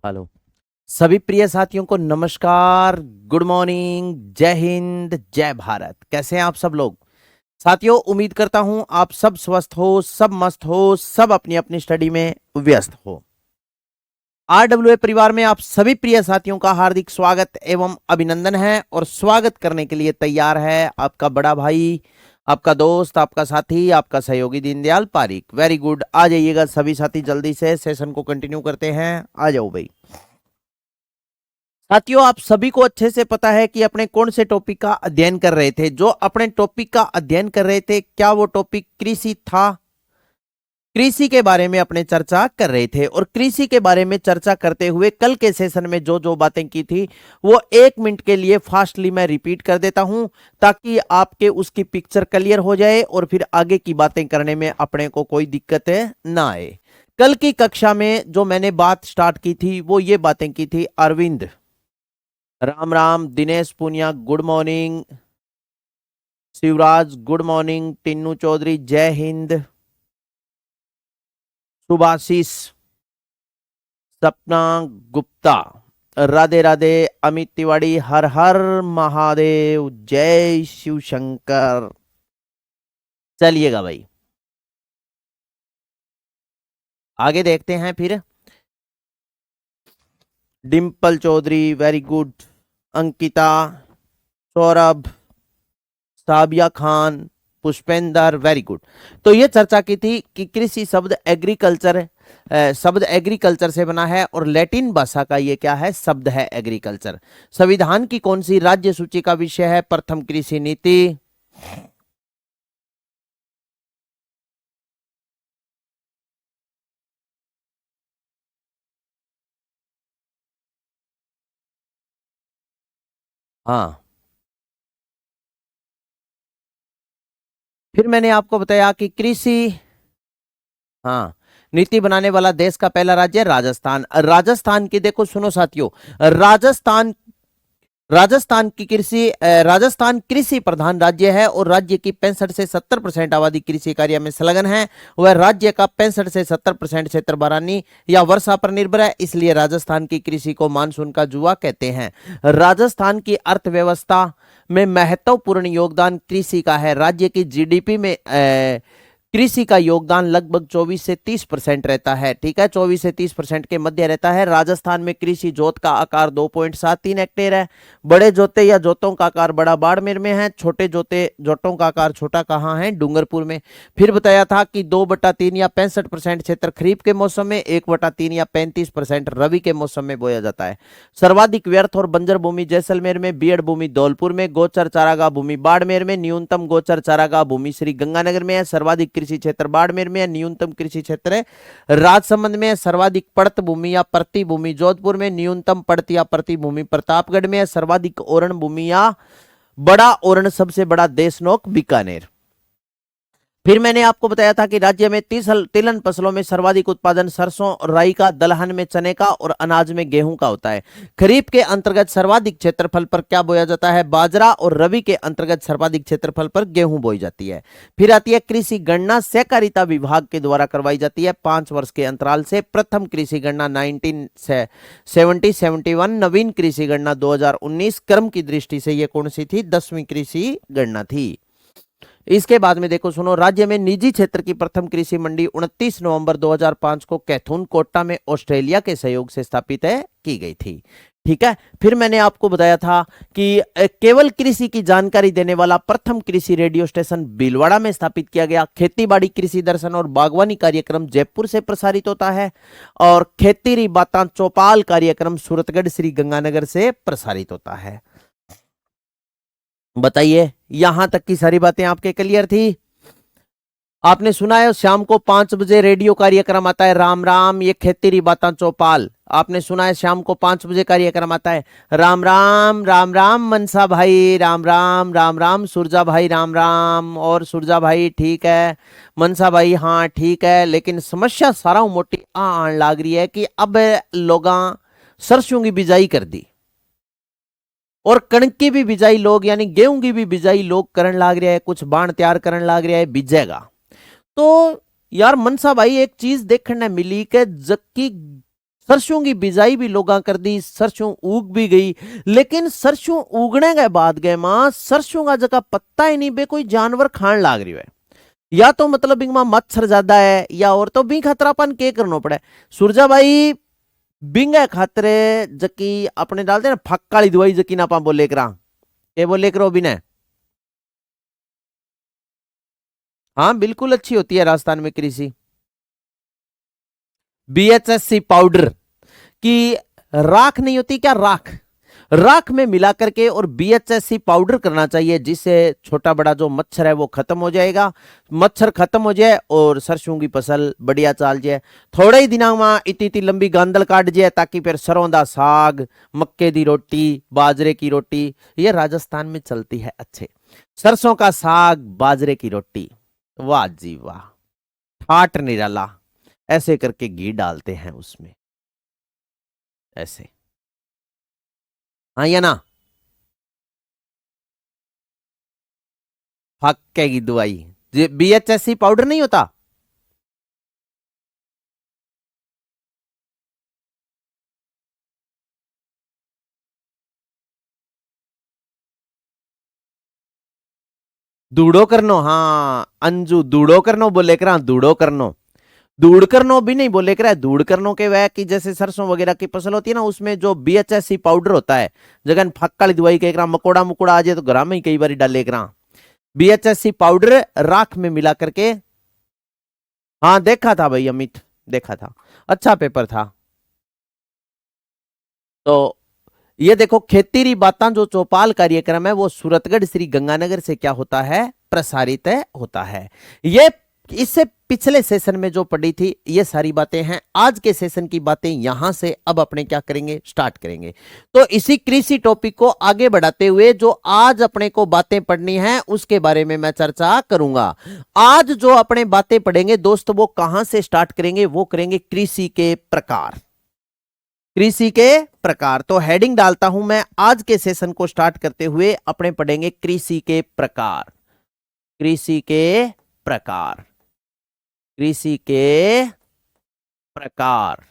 Hello. सभी प्रिय साथियों को नमस्कार, गुड मॉर्निंग, जय हिंद, जय भारत। कैसे हैं आप सब लोग? साथियों, उम्मीद करता हूं आप सब स्वस्थ हो, सब मस्त हो, सब अपनी अपनी स्टडी में व्यस्त हो। RWA परिवार में आप सभी प्रिय साथियों का हार्दिक स्वागत एवं अभिनंदन है और स्वागत करने के लिए तैयार है आपका बड़ा भाई, आपका दोस्त, आपका साथी, आपका सहयोगी दीनदयाल पारिक। वेरी गुड, आ जाइएगा सभी साथी, जल्दी से सेशन को कंटिन्यू करते हैं। आ जाओ भाई। साथियों, आप सभी को अच्छे से पता है कि अपने कौन से टॉपिक का अध्ययन कर रहे थे। जो अपने टॉपिक का अध्ययन कर रहे थे, क्या वो टॉपिक कृषि था? कृषि के बारे में अपने चर्चा कर रहे थे और कृषि के बारे में चर्चा करते हुए कल के सेशन में जो जो बातें की थी वो 1 मिनट के लिए फास्टली मैं रिपीट कर देता हूं, ताकि आपके उसकी पिक्चर क्लियर हो जाए और फिर आगे की बातें करने में अपने को कोई दिक्कत ना आए। कल की कक्षा में जो मैंने बात स्टार्ट की थी वो ये बातें की थी। Arvind, Ram Ram. Dinesh Punia, good morning. Shivraj, good morning. Tinnu Chaudhary, जय हिंद। सुभाशीष, सपना गुप्ता, राधे राधे। अमित तिवारी, हर हर महादेव, जय शिव शंकर। चलिएगा भाई, आगे देखते हैं फिर। Dimple Chaudhary, very good. Ankita, Saurabh, Sabiya Khan, Pushpender, very good. तो ये चर्चा की थी कि कृषि शब्द एग्रीकल्चर से बना है और लैटिन भाषा का ये क्या है? शब्द है एग्रीकल्चर। संविधान की कौन सी राज्य सूची का विषय है? प्रथम कृषि नीति। हाँ, फिर मैंने आपको बताया कि कृषि, हाँ, नीति बनाने वाला देश का पहला राज्य है राजस्थान। राजस्थान की देखो, सुनो साथियों, राजस्थान राजस्थान कृषि प्रधान राज्य है और राज्य की 65 से 70% आबादी कृषि कार्य में संलग्न है। वह राज्य का 65 से 70% क्षेत्र बारानी या वर्षा पर निर्भर है, इसलिए राजस्थान की कृषि को मानसून का जुआ कहते हैं। राजस्थान की अर्थव्यवस्था में महत्वपूर्ण योगदान कृषि का है। राज्य की जीडीपी में कृषि का योगदान लगभग 24 से 30% रहता है। ठीक है, 24 से 30% के मध्य रहता है। राजस्थान में कृषि जोत का आकार 2.73 हेक्टेयर है। बड़े जोते या जोतों का आकार बड़ा बाड़मेर में है। छोटे जोतों का आकार छोटा कहाँ है? डूंगरपुर में। फिर बताया था कि 2/3 या 65% क्षेत्र खरीफ के मौसम में, 1/3 या 35% रवि के मौसम में बोया जाता है। सर्वाधिक व्यर्थ और बंजर भूमि जैसलमेर में, बीएड भूमि धौलपुर में, गोचर चारागाह भूमि बाड़मेर में, न्यूनतम गोचर चारागाह भूमि श्री गंगानगर में है। सर्वाधिक कृषि क्षेत्र बाड़मेर में है। न्यूनतम कृषि क्षेत्र राजसमंद में है। सर्वाधिक पड़त भूमि या प्रति भूमि जोधपुर में, न्यूनतम पड़त या प्रति भूमि प्रतापगढ़ में है। सर्वाधिक ओरण भूमि या बड़ा ओरण, सबसे बड़ा देशनोक, बीकानेर। फिर मैंने आपको बताया था कि राज्य में तिलहन फसलों में सर्वाधिक उत्पादन सरसों और राई का, दलहन में चने का और अनाज में गेहूं का होता है। खरीफ के अंतर्गत सर्वाधिक क्षेत्रफल पर क्या बोया जाता है? बाजरा। और रबी के अंतर्गत सर्वाधिक क्षेत्रफल पर गेहूं बोई जाती है। फिर आती है कृषि गणना, सहकारिता विभाग के द्वारा करवाई जाती है 5 वर्ष के अंतराल से। प्रथम कृषि गणना 1971, नवीन कृषि गणना 2019। क्रम की दृष्टि से यह कौन सी थी? 10वीं कृषि गणना थी। इसके बाद में देखो, सुनो, राज्य में निजी क्षेत्र की प्रथम कृषि मंडी 29 नवंबर 2005 को कैथून कोट्टा में ऑस्ट्रेलिया के सहयोग से स्थापित की गई थी। ठीक है, फिर मैंने आपको बताया था कि केवल कृषि की जानकारी देने वाला प्रथम कृषि रेडियो स्टेशन भीलवाड़ा में स्थापित किया गया। खेती बाड़ी, कृषि दर्शन और बागवानी कार्यक्रम जयपुर से प्रसारित होता है और खेती बातां चौपाल कार्यक्रम सूरतगढ़ श्री गंगानगर से प्रसारित होता है। बताइए, यहां तक की सारी बातें आपके क्लियर थी? आपने सुना है शाम को 5 बजे रेडियो कार्यक्रम आता है राम राम, ये खेती बातां चौपाल। आपने सुना है शाम को 5 बजे कार्यक्रम आता है राम राम राम राम मनसा भाई, राम राम राम राम सुरजा भाई, राम राम। और सुरजा भाई ठीक है, मनसा भाई हाँ ठीक है, लेकिन समस्या सारा मोटी आन लाग रही है कि अब लोगा सरसों की बिजाई कर दी और कणक की भी बिजाई लोग, यानी गेहूं की भी बिजाई लोग करन लाग रहा है। कुछ बाण तैयार करन लाग रहा है बीजेगा। तो यार मनसा भाई, एक चीज देखने मिली कि जबकि सरसों की बिजाई भी लोगा कर दी, सरसों उग भी गई, लेकिन सरसों उगने के बाद गए मां सरसों का जगह पत्ता ही नहीं बे कोई जानवर खान लाग रही है। या तो मतलब बिंग मच्छर ज्यादा है या और तो बी खतरापन के करना पड़े। सुरजा भाई बिंगे खातरे जकी अपने डालते ना फक काली दवाई जकी ना बोले करा के बोले करो बिना। हाँ बिल्कुल अच्छी होती है राजस्थान में कृषि। बीएचएससी पाउडर की राख नहीं होती क्या, राख, राख में मिला करके और बीएचएससी पाउडर करना चाहिए, जिससे छोटा बड़ा जो मच्छर है वो खत्म हो जाएगा, मच्छर खत्म हो जाए और सरसों की फसल बढ़िया चाल जाए। थोड़े ही दिनों में इतनी इतनी लंबी गांदल काट जाए ताकि फिर सरों दा साग, मक्के दी रोटी, बाजरे की रोटी, ये राजस्थान में चलती है। अच्छे सरसों का साग, बाजरे की रोटी, वाह जी वाह, ठाट निराला, ऐसे करके घी डालते हैं उसमें ऐसे। हाँ या ना, फक्के की दवाई, बीएचएससी पाउडर नहीं होता। दूड़ो करनो, हाँ अंजू दूड़ो करनो बोले करा, दूड़ो करनो, दूड़ करनो भी नहीं बोले करा, दूड़ करनो के वह कि जैसे सरसों वगैरह की फसल होती है ना उसमें जो बीएचएससी पाउडर होता है, जगह फक्काली दवाई के करा मकोड़ा मुकोड़ा आ जाए तो घर में ही कई बार डाले करा बीएचएससी पाउडर राख में मिला करके। हाँ देखा था भाई अमित, देखा था, अच्छा पेपर था। तो ये देखो खेती री बातां जो चौपाल कार्यक्रम है वो सूरतगढ़ श्री गंगानगर से क्या होता है, प्रसारित होता है। ये इससे पिछले सेशन में जो पढ़ी थी ये सारी बातें हैं, आज के सेशन की बातें यहां से अब अपने क्या करेंगे, स्टार्ट करेंगे। तो इसी कृषि टॉपिक को आगे बढ़ाते हुए जो आज अपने को बातें पढ़नी है उसके बारे में मैं चर्चा करूंगा। आज जो अपने बातें पढ़ेंगे दोस्तों वो कहां से स्टार्ट करेंगे, वो करेंगे कृषि के प्रकार, कृषि के प्रकार। तो हेडिंग डालता हूं मैं, आज के सेशन को स्टार्ट करते हुए अपने पढ़ेंगे कृषि के प्रकार, कृषि के प्रकार, कृषि के प्रकार।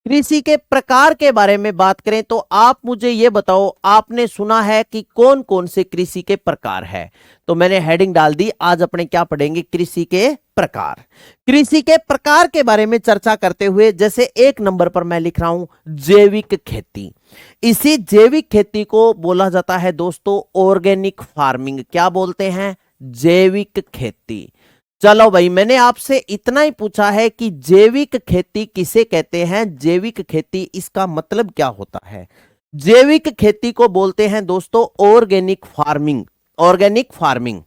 कृषि के प्रकार के बारे में बात करें तो आप मुझे यह बताओ, आपने सुना है कि कौन कौन से कृषि के प्रकार है। तो मैंने हेडिंग डाल दी, आज अपने क्या पढ़ेंगे, कृषि के प्रकार। कृषि के प्रकार के बारे में चर्चा करते हुए जैसे एक नंबर पर मैं लिख रहा हूं जैविक खेती। इसी जैविक खेती को बोला जाता है दोस्तों ऑर्गेनिक फार्मिंग। क्या बोलते हैं, जैविक खेती। चलो भाई मैंने आपसे इतना ही पूछा है कि जैविक खेती किसे कहते हैं, जैविक खेती इसका मतलब क्या होता है। जैविक खेती को बोलते हैं दोस्तों ऑर्गेनिक फार्मिंग, ऑर्गेनिक फार्मिंग,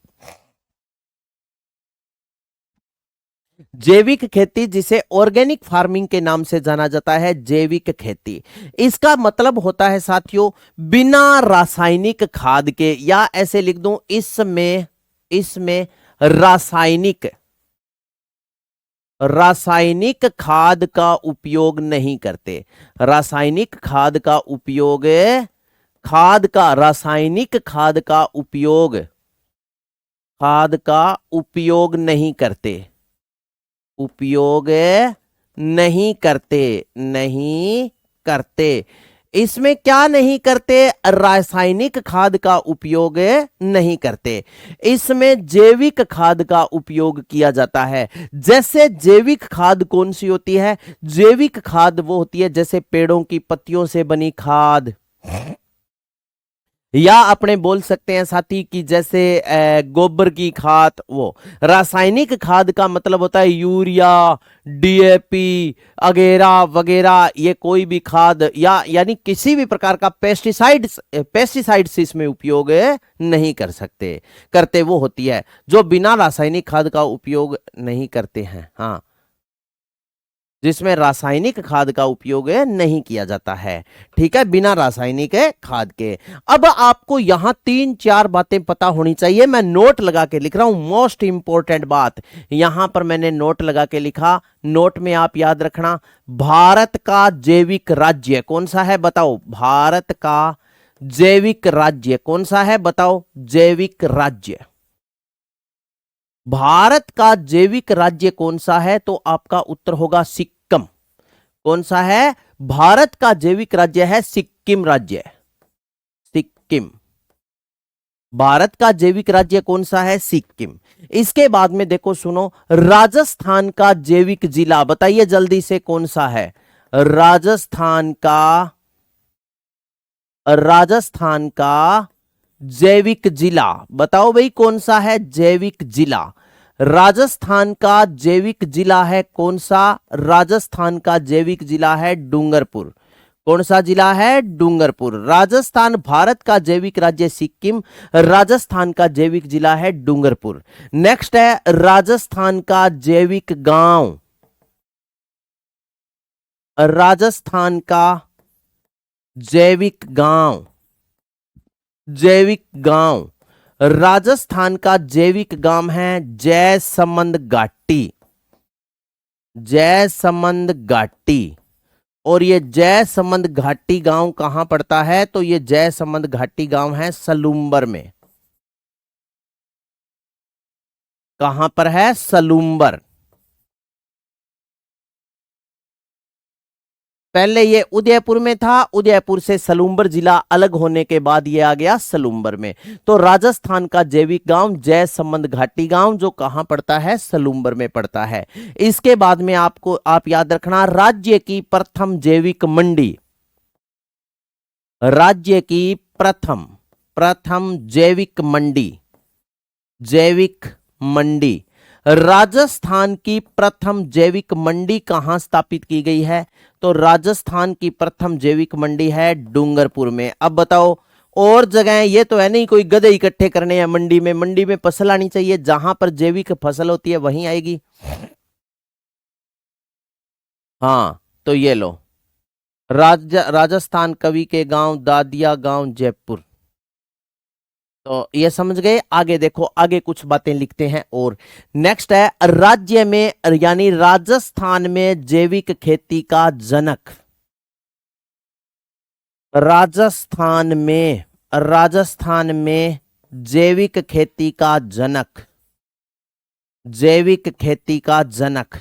जैविक खेती जिसे ऑर्गेनिक फार्मिंग के नाम से जाना जाता है, जैविक खेती। इसका मतलब होता है साथियों बिना रासायनिक खाद के, या ऐसे लिख दूं इसमें रासायनिक खाद का उपयोग नहीं करते, रासायनिक खाद का उपयोग, खाद का उपयोग नहीं करते, उपयोग नहीं करते। इसमें क्या नहीं करते, रासायनिक खाद का उपयोग नहीं करते, इसमें जैविक खाद का उपयोग किया जाता है। जैसे जैविक खाद कौन सी होती है, जैविक खाद वो होती है जैसे पेड़ों की पत्तियों से बनी खाद, या अपने बोल सकते हैं साथी कि जैसे गोबर की खाद। वो रासायनिक खाद का मतलब होता है यूरिया, डीएपी वगैरह वगैरह, ये कोई भी खाद या यानी किसी भी प्रकार का पेस्टिसाइड्स इसमें उपयोग नहीं कर सकते, करते वो होती है जो बिना रासायनिक खाद का उपयोग नहीं करते हैं। हाँ, जिसमें रासायनिक खाद का उपयोग नहीं किया जाता है, ठीक है, बिना रासायनिक खाद के। अब आपको यहां 3-4 बातें पता होनी चाहिए, मैं नोट लगा के लिख रहा हूं, मोस्ट इंपॉर्टेंट बात यहां पर मैंने नोट लगा के लिखा, नोट में आप याद रखना। भारत का जैविक राज्य कौन सा है बताओ, भारत का जैविक राज्य कौन सा है बताओ, जैविक राज्य, भारत का जैविक राज्य कौन सा है, तो आपका उत्तर होगा सिक्किम। कौन सा है? भारत का जैविक राज्य है सिक्किम राज्य। सिक्किम। भारत का जैविक राज्य कौन सा है? सिक्किम। इसके बाद में देखो सुनो, राजस्थान का जैविक जिला बताइए जल्दी से कौन सा है? राजस्थान का जैविक जिला बताओ भाई कौन सा है? जैविक जिला। राजस्थान का जैविक जिला है कौन सा? राजस्थान का जैविक जिला है डूंगरपुर। कौन सा जिला है? डूंगरपुर। राजस्थान, भारत का जैविक राज्य सिक्किम, राजस्थान का जैविक जिला है डूंगरपुर। नेक्स्ट है राजस्थान का जैविक गांव। राजस्थान का जैविक गांव। जैविक गांव। राजस्थान का जैविक गांव है जयसमंद घाटी। जयसमंद घाटी। और ये जयसमंद घाटी गांव कहां पड़ता है? तो ये जयसमंद घाटी गांव है सलूम्बर में। कहां पर है? सलूम्बर। पहले ये उदयपुर में था, उदयपुर से सलूम्बर जिला अलग होने के बाद ये आ गया सलूम्बर में। तो राजस्थान का जैविक गांव जयसमंद घाटी गांव जो कहां पड़ता है? सलूम्बर में पड़ता है। इसके बाद में आप याद रखना, राज्य की प्रथम जैविक मंडी। राज्य की प्रथम जैविक मंडी। जैविक मंडी। राजस्थान की प्रथम जैविक मंडी कहां स्थापित की गई है? तो राजस्थान की प्रथम जैविक मंडी है डूंगरपुर में। अब बताओ और जगह, ये तो है नहीं कोई गधे इकट्ठे करने हैं मंडी में। मंडी में फसल आनी चाहिए, जहां पर जैविक फसल होती है वहीं आएगी। हाँ तो ये लो, राजस्थान कवि के गांव, दादिया गांव, जयपुर। तो ये समझ गए। आगे देखो, आगे कुछ बातें लिखते हैं। और नेक्स्ट है राज्य में यानी राजस्थान में जैविक खेती का जनक। राजस्थान में जैविक खेती का जनक। जैविक खेती का जनक।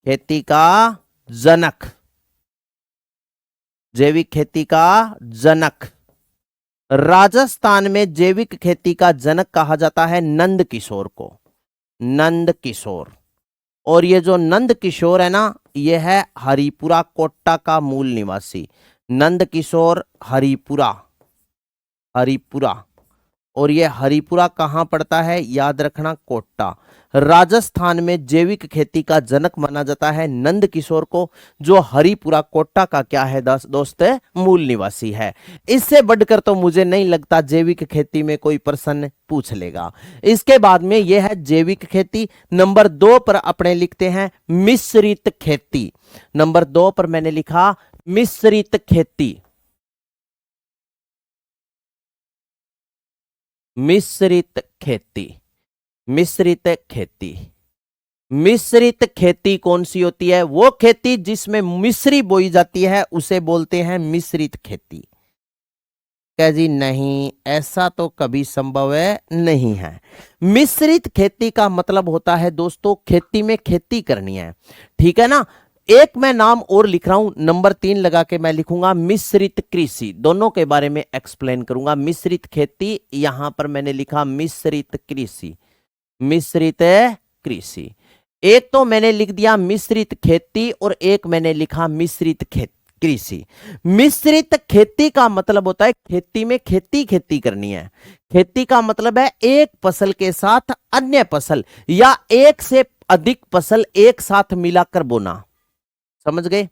खेती का जनक। जैविक खेती का जनक। राजस्थान में जैविक खेती का जनक कहा जाता है नंद किशोर को। नंद किशोर। और ये जो नंद किशोर है ना, ये है हरिपुरा कोट्टा का मूल निवासी। नंद किशोर हरिपुरा। हरिपुरा। और ये हरिपुरा कहां पड़ता है? याद रखना, कोट्टा। राजस्थान में जैविक खेती का जनक माना जाता है नंद किशोर को, जो हरिपुरा कोट्टा का क्या है दोस्त? मूल निवासी है। इससे बढ़कर तो मुझे नहीं लगता जैविक खेती में कोई प्रश्न पूछ लेगा। इसके बाद में यह है जैविक खेती। नंबर 2 पर अपने लिखते हैं मिश्रित खेती। नंबर 2 पर मैंने लिखा मिश्रित खेती। मिश्रित खेती। मिश्रित खेती। मिश्रित खेती कौन सी होती है? वो खेती जिसमें मिश्री बोई जाती है उसे बोलते हैं मिश्रित खेती। क्या जी? नहीं, ऐसा तो कभी संभव नहीं है। मिश्रित खेती का मतलब होता है दोस्तों, खेती में खेती करनी है, ठीक है ना। एक मैं नाम और लिख रहा हूं, नंबर 3 लगा के मैं लिखूंगा मिश्रित कृषि। दोनों के बारे में एक्सप्लेन करूंगा। मिश्रित खेती, यहां पर मैंने लिखा मिश्रित कृषि। मिश्रित कृषि। एक तो मैंने लिख दिया मिश्रित खेती और एक मैंने लिखा मिश्रित कृषि। मिश्रित खेती का मतलब होता है खेती में खेती करनी है। खेती का मतलब है एक फसल के साथ अन्य फसल या एक से अधिक फसल एक साथ मिलाकर बोना। समझ गए?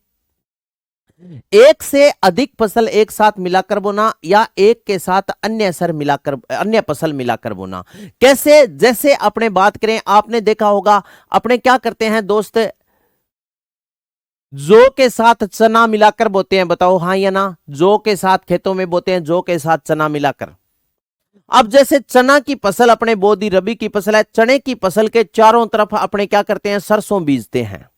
एक से अधिक फसल एक साथ मिलाकर बोना या एक के साथ अन्य फसल मिलाकर बोना। कैसे? जैसे अपने बात करें, आपने देखा होगा अपने क्या करते हैं दोस्त, जौ के साथ चना मिलाकर बोते हैं। बताओ हाँ या ना? जौ के साथ खेतों में बोते हैं, जौ के साथ चना मिलाकर। अब जैसे चना की फसल अपने बो दी, रबी की फसल है, चने की फसल के चारों तरफ अपने क्या करते हैं? सरसों बीजते हैं।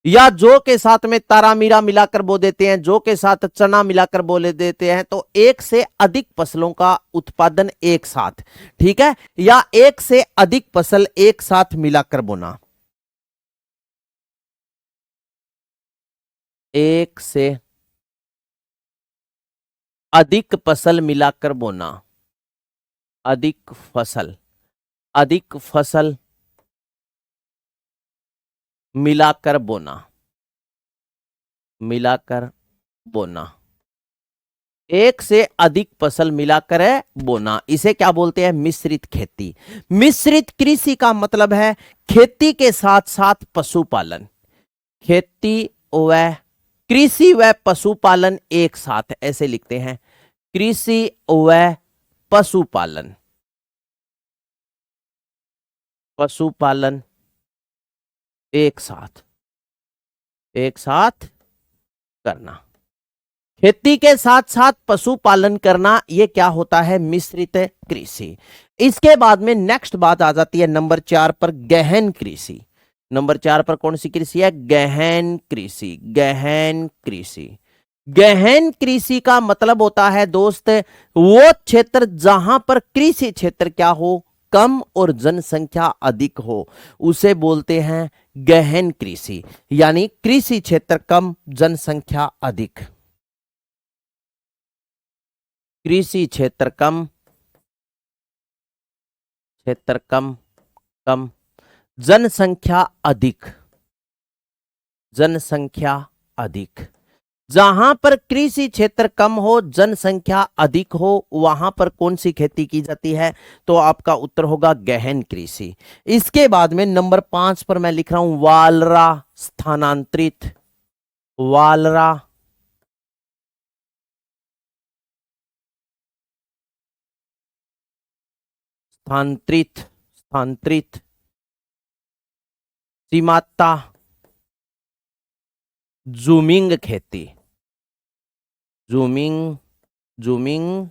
या जौ के साथ में तारा मीरा मिलाकर बो देते हैं, जौ के साथ चना मिलाकर बो देते हैं। तो एक से अधिक फसलों का उत्पादन एक साथ, ठीक है, या एक से अधिक फसल एक साथ मिलाकर बोना। एक से अधिक फसल मिलाकर बोना, अधिक फसल, अधिक फसल मिलाकर बोना, मिलाकर बोना, एक से अधिक फसल मिलाकर है बोना, इसे क्या बोलते हैं? मिश्रित खेती। मिश्रित कृषि का मतलब है खेती के साथ साथ पशुपालन, खेती व कृषि व पशुपालन एक साथ, ऐसे लिखते हैं, कृषि व पशुपालन, पशुपालन एक साथ, एक साथ करना, खेती के साथ साथ पशुपालन करना, यह क्या होता है? मिश्रित कृषि। इसके बाद में नेक्स्ट बात आ जाती है नंबर 4 पर, गहन कृषि। नंबर 4 पर कौन सी कृषि है? गहन कृषि। गहन कृषि, गहन कृषि का मतलब होता है दोस्त वो क्षेत्र जहां पर कृषि क्षेत्र क्या हो? कम और जनसंख्या अधिक हो, उसे बोलते हैं गहन कृषि। यानी कृषि क्षेत्र कम, जनसंख्या अधिक, कृषि क्षेत्र कम, क्षेत्र कम, कम, जनसंख्या अधिक, जनसंख्या अधिक। जहां पर कृषि क्षेत्र कम हो, जनसंख्या अधिक हो, वहां पर कौन सी खेती की जाती है? तो आपका उत्तर होगा गहन कृषि। इसके बाद में नंबर 5 पर मैं लिख रहा हूं वालरा स्थानांतरित, वालरा स्थानांतरित, स्थानांतरित सीमांता जूमिंग खेती, जूमिंग, जूमिंग,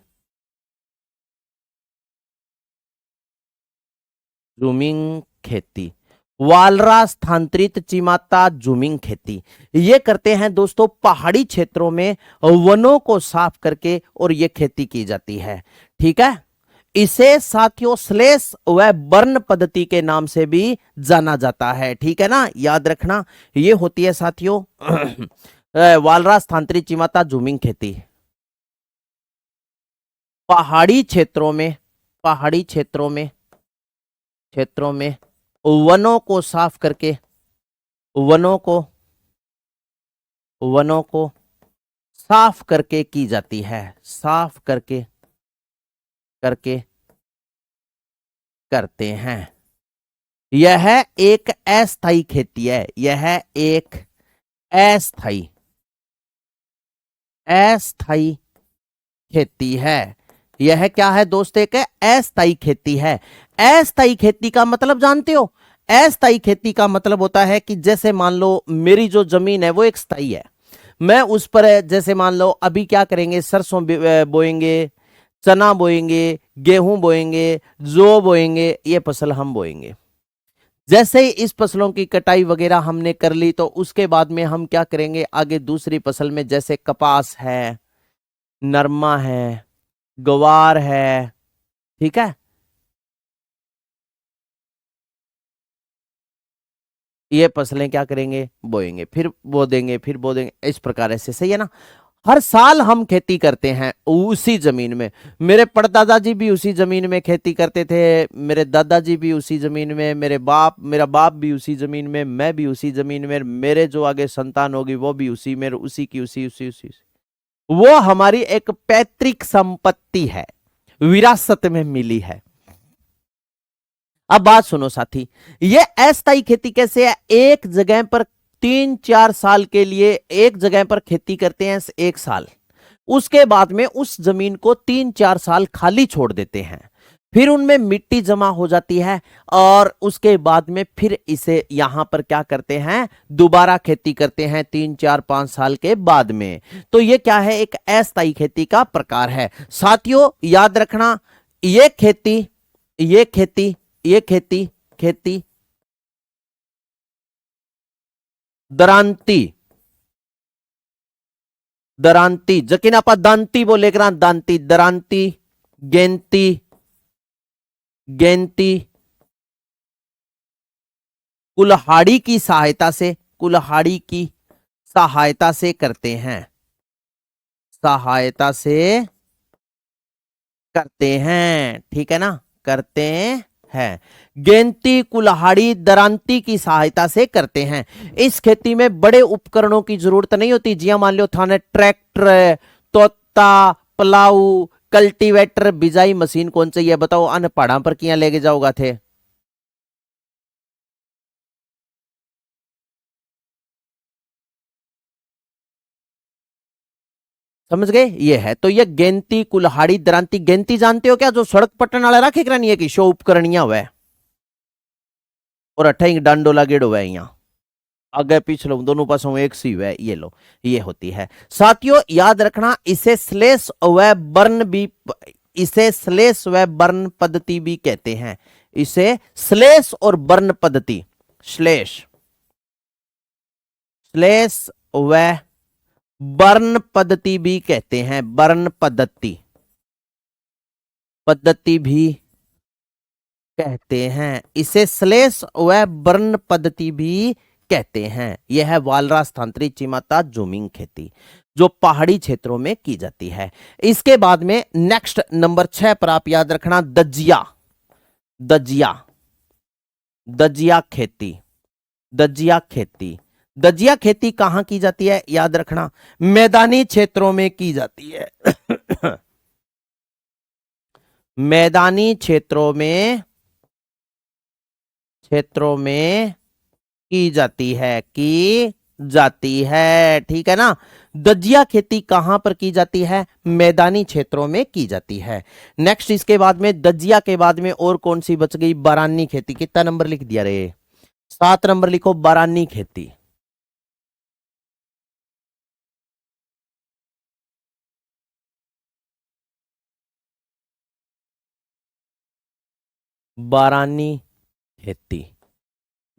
जूमिंग खेती, वालरा स्थानांतरित चिमाता जूमिंग खेती। ये करते हैं दोस्तों पहाड़ी क्षेत्रों में वनों को साफ करके, और ये खेती की जाती है। ठीक है, इसे साथियों स्लेश व बर्न पद्धति के नाम से भी जाना जाता है। ठीक है ना, याद रखना, ये होती है साथियों वालरा स्थानांतरित चिमाता जूमिंग खेती। पहाड़ी क्षेत्रों में, पहाड़ी क्षेत्रों में, क्षेत्रों में वनों को साफ करके, वनों को, वनों को साफ करके की जाती है, साफ करके, करके करते हैं। यह एक अस्थायी खेती है, यह एक अस्थायी, अस्थायी खेती है। यह क्या है दोस्त? एक अस्थायी खेती है। अस्थायी खेती का मतलब जानते हो? अस्थायी खेती का मतलब होता है कि जैसे मान लो मेरी जो जमीन है वो एक स्थायी है, मैं उस पर जैसे मान लो अभी क्या करेंगे, सरसों बोएंगे, चना बोएंगे, गेहूं बोएंगे, जौ बोएंगे, ये फसल हम बोएंगे। जैसे ही इस फसलों की कटाई वगैरह हमने कर ली तो उसके बाद में हम क्या करेंगे, आगे दूसरी फसल में जैसे कपास है, नरमा है, ग्वार है, ठीक है, ये फसलें क्या करेंगे, बोएंगे, फिर बो देंगे, फिर बो देंगे, इस प्रकार ऐसे। सही है ना? हर साल हम खेती करते हैं उसी जमीन में। मेरे परदादा भी उसी जमीन में खेती करते थे, मेरे दादाजी भी उसी जमीन में, मेरा बाप भी उसी जमीन में, मैं भी उसी जमीन में, मेरे जो आगे संतान होगी वो भी उसी में, उसी की उसी। वो हमारी एक पैतृक संपत्ति है, विरासत में मिली है। अब बात सुनो साथी, ये अस्थायी खेती कैसे है? एक जगह पर 3-4 साल के लिए एक जगह पर खेती करते हैं, 1 साल, उसके बाद में उस जमीन को 3-4 साल खाली छोड़ देते हैं, फिर उनमें मिट्टी जमा हो जाती है, और उसके बाद में फिर इसे यहां पर क्या करते हैं, दोबारा खेती करते हैं 3-4-5 साल के बाद में। तो ये क्या है? एक अस्थायी खेती का प्रकार है। साथियों याद रखना, ये खेती, ये खेती, ये खेती, खेती दरांती, दरांती, जकिन आप दांती बोले करा, दांती, दरांती, गेंती, गेंती, कुल्हाड़ी की सहायता से, कुल्हाड़ी की सहायता से करते हैं, सहायता से करते हैं, ठीक है ना, करते हैं। गेंती कुल्हाड़ी दरांती की सहायता से करते हैं। इस खेती में बड़े उपकरणों की जरूरत नहीं होती। जी हाँ, मान लो थाने ट्रैक्टर, तोता, प्लाऊ, कल्टीवेटर, बिजाई मशीन कौन चाहिए बताओ? अन पहाड़ा पर किया लेके जाओगा थे? समझ गए? ये है तो ये गेंती कुल्हाड़ी दरांती। गेंती जानते हो क्या? जो सड़क पट्टन वाला राखे करानी है कि शो उपकरणिया हुआ है और अठाई डांडो लागेड़ो हुआ है यहाँ आगे पिछले दोनों पासों एक सी है। ये लो, ये होती है। साथियों याद रखना, इसे स्लेश व बर्न भी, इसे स्लेश व बर्न पद्धति भी कहते हैं। इसे स्लेश और बर्न पद्धति, श्लेष, श्लेष व बर्न पद्धति भी कहते हैं। बर्न पद्धति, पद्धति भी कहते हैं। इसे श्लेष व बर्न पद्धति भी कहते हैं। यह है वालरा स्थानांतरित चिमाता जूमिंग खेती जो पहाड़ी क्षेत्रों में की जाती है। इसके बाद में नेक्स्ट नंबर 6 पर आप याद रखना दजिया, दजिया, दजिया खेती, दजिया खेती। दजिया खेती कहां की जाती है? याद रखना मैदानी क्षेत्रों में की जाती है। मैदानी क्षेत्रों में, क्षेत्रों में की जाती है, की जाती है, ठीक है ना। दजिया खेती कहां पर की जाती है? मैदानी क्षेत्रों में की जाती है। नेक्स्ट इसके बाद में दजिया के बाद में और कौन सी बच गई? बारानी खेती। कितना नंबर लिख दिया रे? 7 नंबर लिखो, बारानी खेती। बारानी खेती,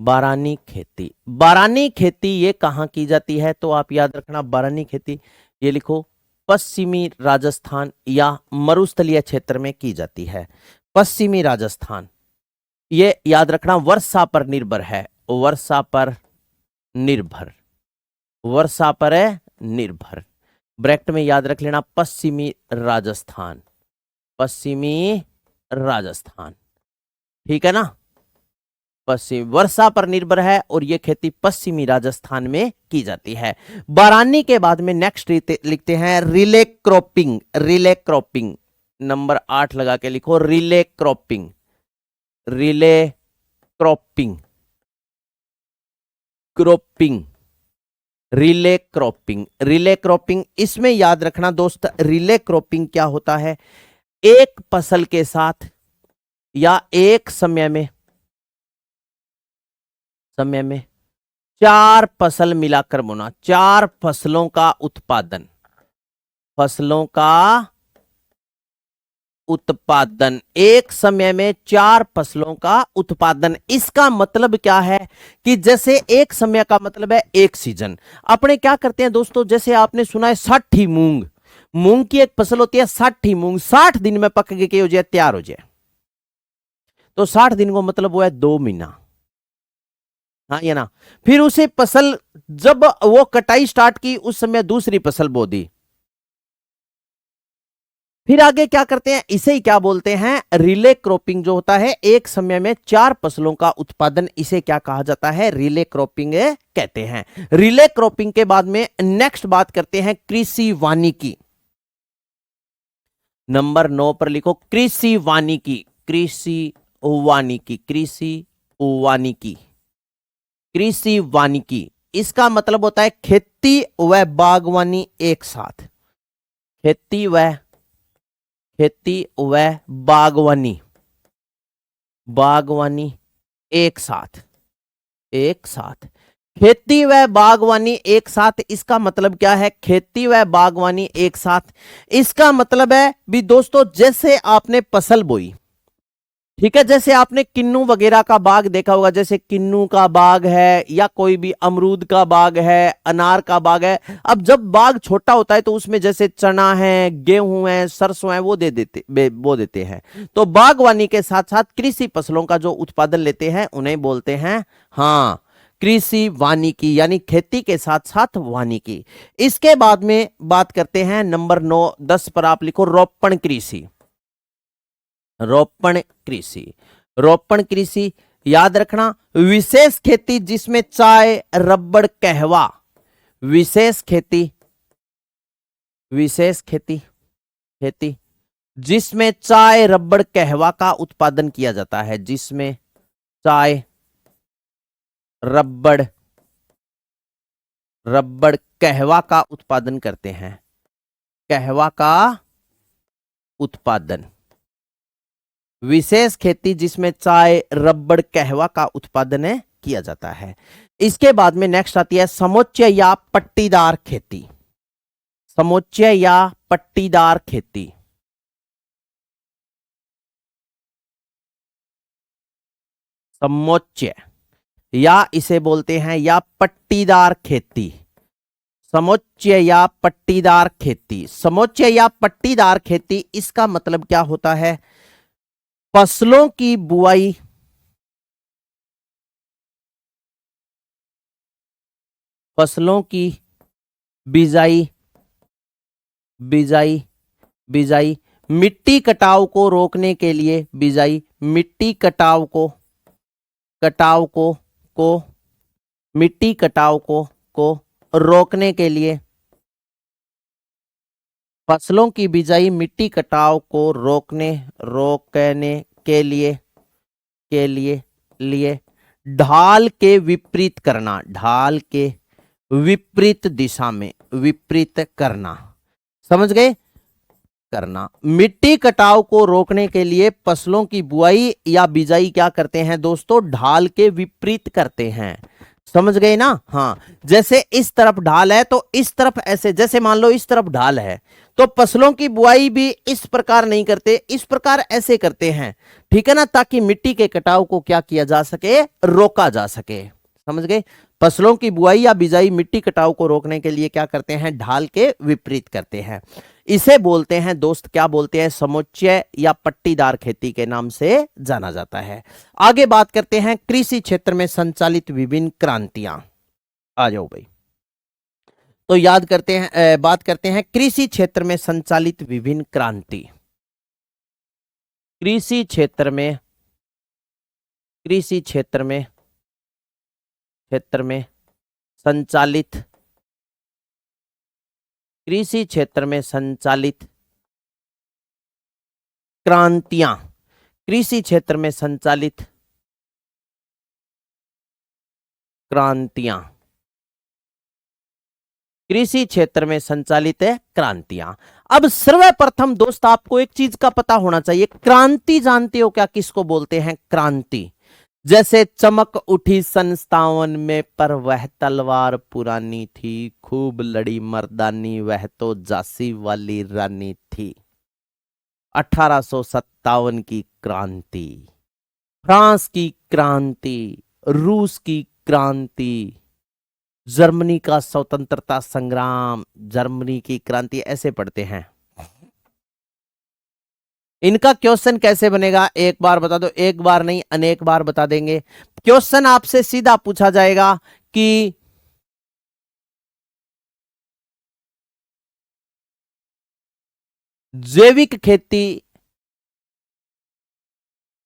बारानी खेती। बारानी खेती ये कहां की जाती है? तो आप याद रखना बारानी खेती ये लिखो पश्चिमी राजस्थान या मरुस्थलीय क्षेत्र में की जाती है। पश्चिमी राजस्थान, ये याद रखना वर्षा पर निर्भर है, वर्षा पर निर्भर, वर्षा पर है निर्भर। ब्रैकेट में याद रख लेना पश्चिमी राजस्थान, पश्चिमी राजस्थान, ठीक है ना। पश्चिम वर्षा पर निर्भर है और यह खेती पश्चिमी राजस्थान में की जाती है। बारानी के बाद में नेक्स्ट लिखते हैं relay cropping, relay cropping. Number 8 लगा के लिखो relay cropping, relay cropping, cropping, relay cropping, relay cropping. इसमें याद रखना दोस्त रिले क्रॉपिंग क्या होता है? एक फसल के साथ या एक समय में, समय में 4 फसल मिलाकर बोना, 4 फसलों का उत्पादन, फसलों का उत्पादन, एक समय में 4 फसलों का उत्पादन। इसका मतलब क्या है कि जैसे एक समय का मतलब है एक सीजन। अपने क्या करते हैं दोस्तों, जैसे आपने सुना है 60 मूंग, मूंग की एक फसल होती है 60 मूंग, 60 दिन में पक के हो जाए, तैयार हो जाए, तो 60 दिन को मतलब वो है 2 महीना। हाँ ये ना। फिर उसे फसल जब वो कटाई स्टार्ट की उस समय दूसरी फसल बो दी। फिर आगे क्या करते हैं? इसे ही क्या बोलते हैं? रिले क्रॉपिंग जो होता है एक समय में 4 फसलों का उत्पादन, इसे क्या कहा जाता है? रिले क्रॉपिंग कहते हैं। रिले क्रॉपिंग के बाद में नेक्स्ट बात करते हैं कृषि वानिकी। नंबर 9 पर लिखो कृषि वानिकी, कृषि वानिकी, कृषि वानिकी, कृषि वानिकी। इसका मतलब होता है खेती व बागवानी एक साथ, खेती व, खेती व बागवानी, बागवानी एक साथ, एक साथ, खेती व बागवानी एक साथ। इसका मतलब क्या है? खेती व बागवानी एक साथ, इसका मतलब है भी दोस्तों जैसे आपने फसल बोई, ठीक है, जैसे आपने किन्नू वगैरह का बाग देखा होगा, जैसे किन्नू का बाग है या कोई भी अमरूद का बाग है, अनार का बाग है। अब जब बाग छोटा होता है तो उसमें जैसे चना है, गेहूं है, सरसों है, वो बो देते हैं। तो बागवानी के साथ साथ कृषि फसलों का जो उत्पादन लेते हैं उन्हें बोलते हैं हाँ कृषि वानिकी यानी खेती के साथ साथ वानिकी। इसके बाद में बात करते हैं नंबर 9 10 पर आप लिखो रोपण कृषि। रोपण कृषि, रोपण कृषि याद रखना विशेष खेती जिसमें चाय रबड़ कहवा, विशेष खेती, विशेष खेती, खेती जिसमें चाय रबड़ कहवा का उत्पादन किया जाता है, जिसमें चाय रबड़ रबड़ कहवा का उत्पादन करते हैं, कहवा का उत्पादन, विशेष खेती जिसमें चाय रबड़ कहवा का उत्पादन किया जाता है। इसके बाद में नेक्स्ट आती है समोच्च या पट्टीदार खेती, समोच्च या पट्टीदार खेती, समोच्च या इसे बोलते हैं या पट्टीदार खेती, समोच्च या पट्टीदार खेती, समोच्च या पट्टीदार खेती इसका मतलब क्या होता है, फसलों की बुआई, फसलों की बिजाई, बिजाई, बिजाई, मिट्टी कटाव को रोकने के लिए बिजाई, मिट्टी कटाव को, कटाव को मिट्टी कटाव को रोकने के लिए, फसलों की बिजाई मिट्टी कटाव को रोकने के लिए ढाल के विपरीत करना, ढाल के विपरीत दिशा में विपरीत करना, समझ गए, करना। मिट्टी कटाव को रोकने के लिए फसलों की बुआई या बिजाई क्या करते हैं दोस्तों, ढाल के विपरीत करते हैं, समझ गए ना। हाँ, जैसे इस तरफ ढाल है तो इस तरफ ऐसे, जैसे मान लो इस तरफ ढाल है तो फसलों की बुआई भी इस प्रकार नहीं करते, इस प्रकार ऐसे करते हैं, ठीक है ना, ताकि मिट्टी के कटाव को क्या किया जा सके, रोका जा सके, समझ गए। फसलों की बुआई या बिजाई मिट्टी कटाव को रोकने के लिए क्या करते हैं, ढाल के विपरीत करते हैं। इसे बोलते हैं दोस्त, क्या बोलते हैं, समोच्चय या पट्टीदार खेती के नाम से जाना जाता है। आगे बात करते हैं कृषि क्षेत्र में संचालित विभिन्न क्रांतियां। आ जाओ भाई। तो याद करते हैं, बात करते हैं कृषि क्षेत्र में संचालित विभिन्न क्रांति। कृषि क्षेत्र में, कृषि क्षेत्र में संचालित, कृषि क्षेत्र में संचालित क्रांतियां, कृषि क्षेत्र में संचालित क्रांतियां, कृषि क्षेत्र में संचालित है क्रांतियां। अब सर्वप्रथम दोस्त आपको एक चीज का पता होना चाहिए, क्रांति जानते हो क्या, किसको बोलते हैं क्रांति। जैसे चमक उठी सन 57 में पर वह तलवार पुरानी थी, खूब लड़ी मर्दानी वह तो झांसी वाली रानी थी। 1857 की क्रांति, फ्रांस की क्रांति, रूस की क्रांति, जर्मनी का स्वतंत्रता संग्राम, जर्मनी की क्रांति, ऐसे पढ़ते हैं। इनका क्वेश्चन कैसे बनेगा एक बार बता दो, एक बार नहीं अनेक बार बता देंगे। क्वेश्चन आपसे सीधा पूछा जाएगा कि जैविक खेती,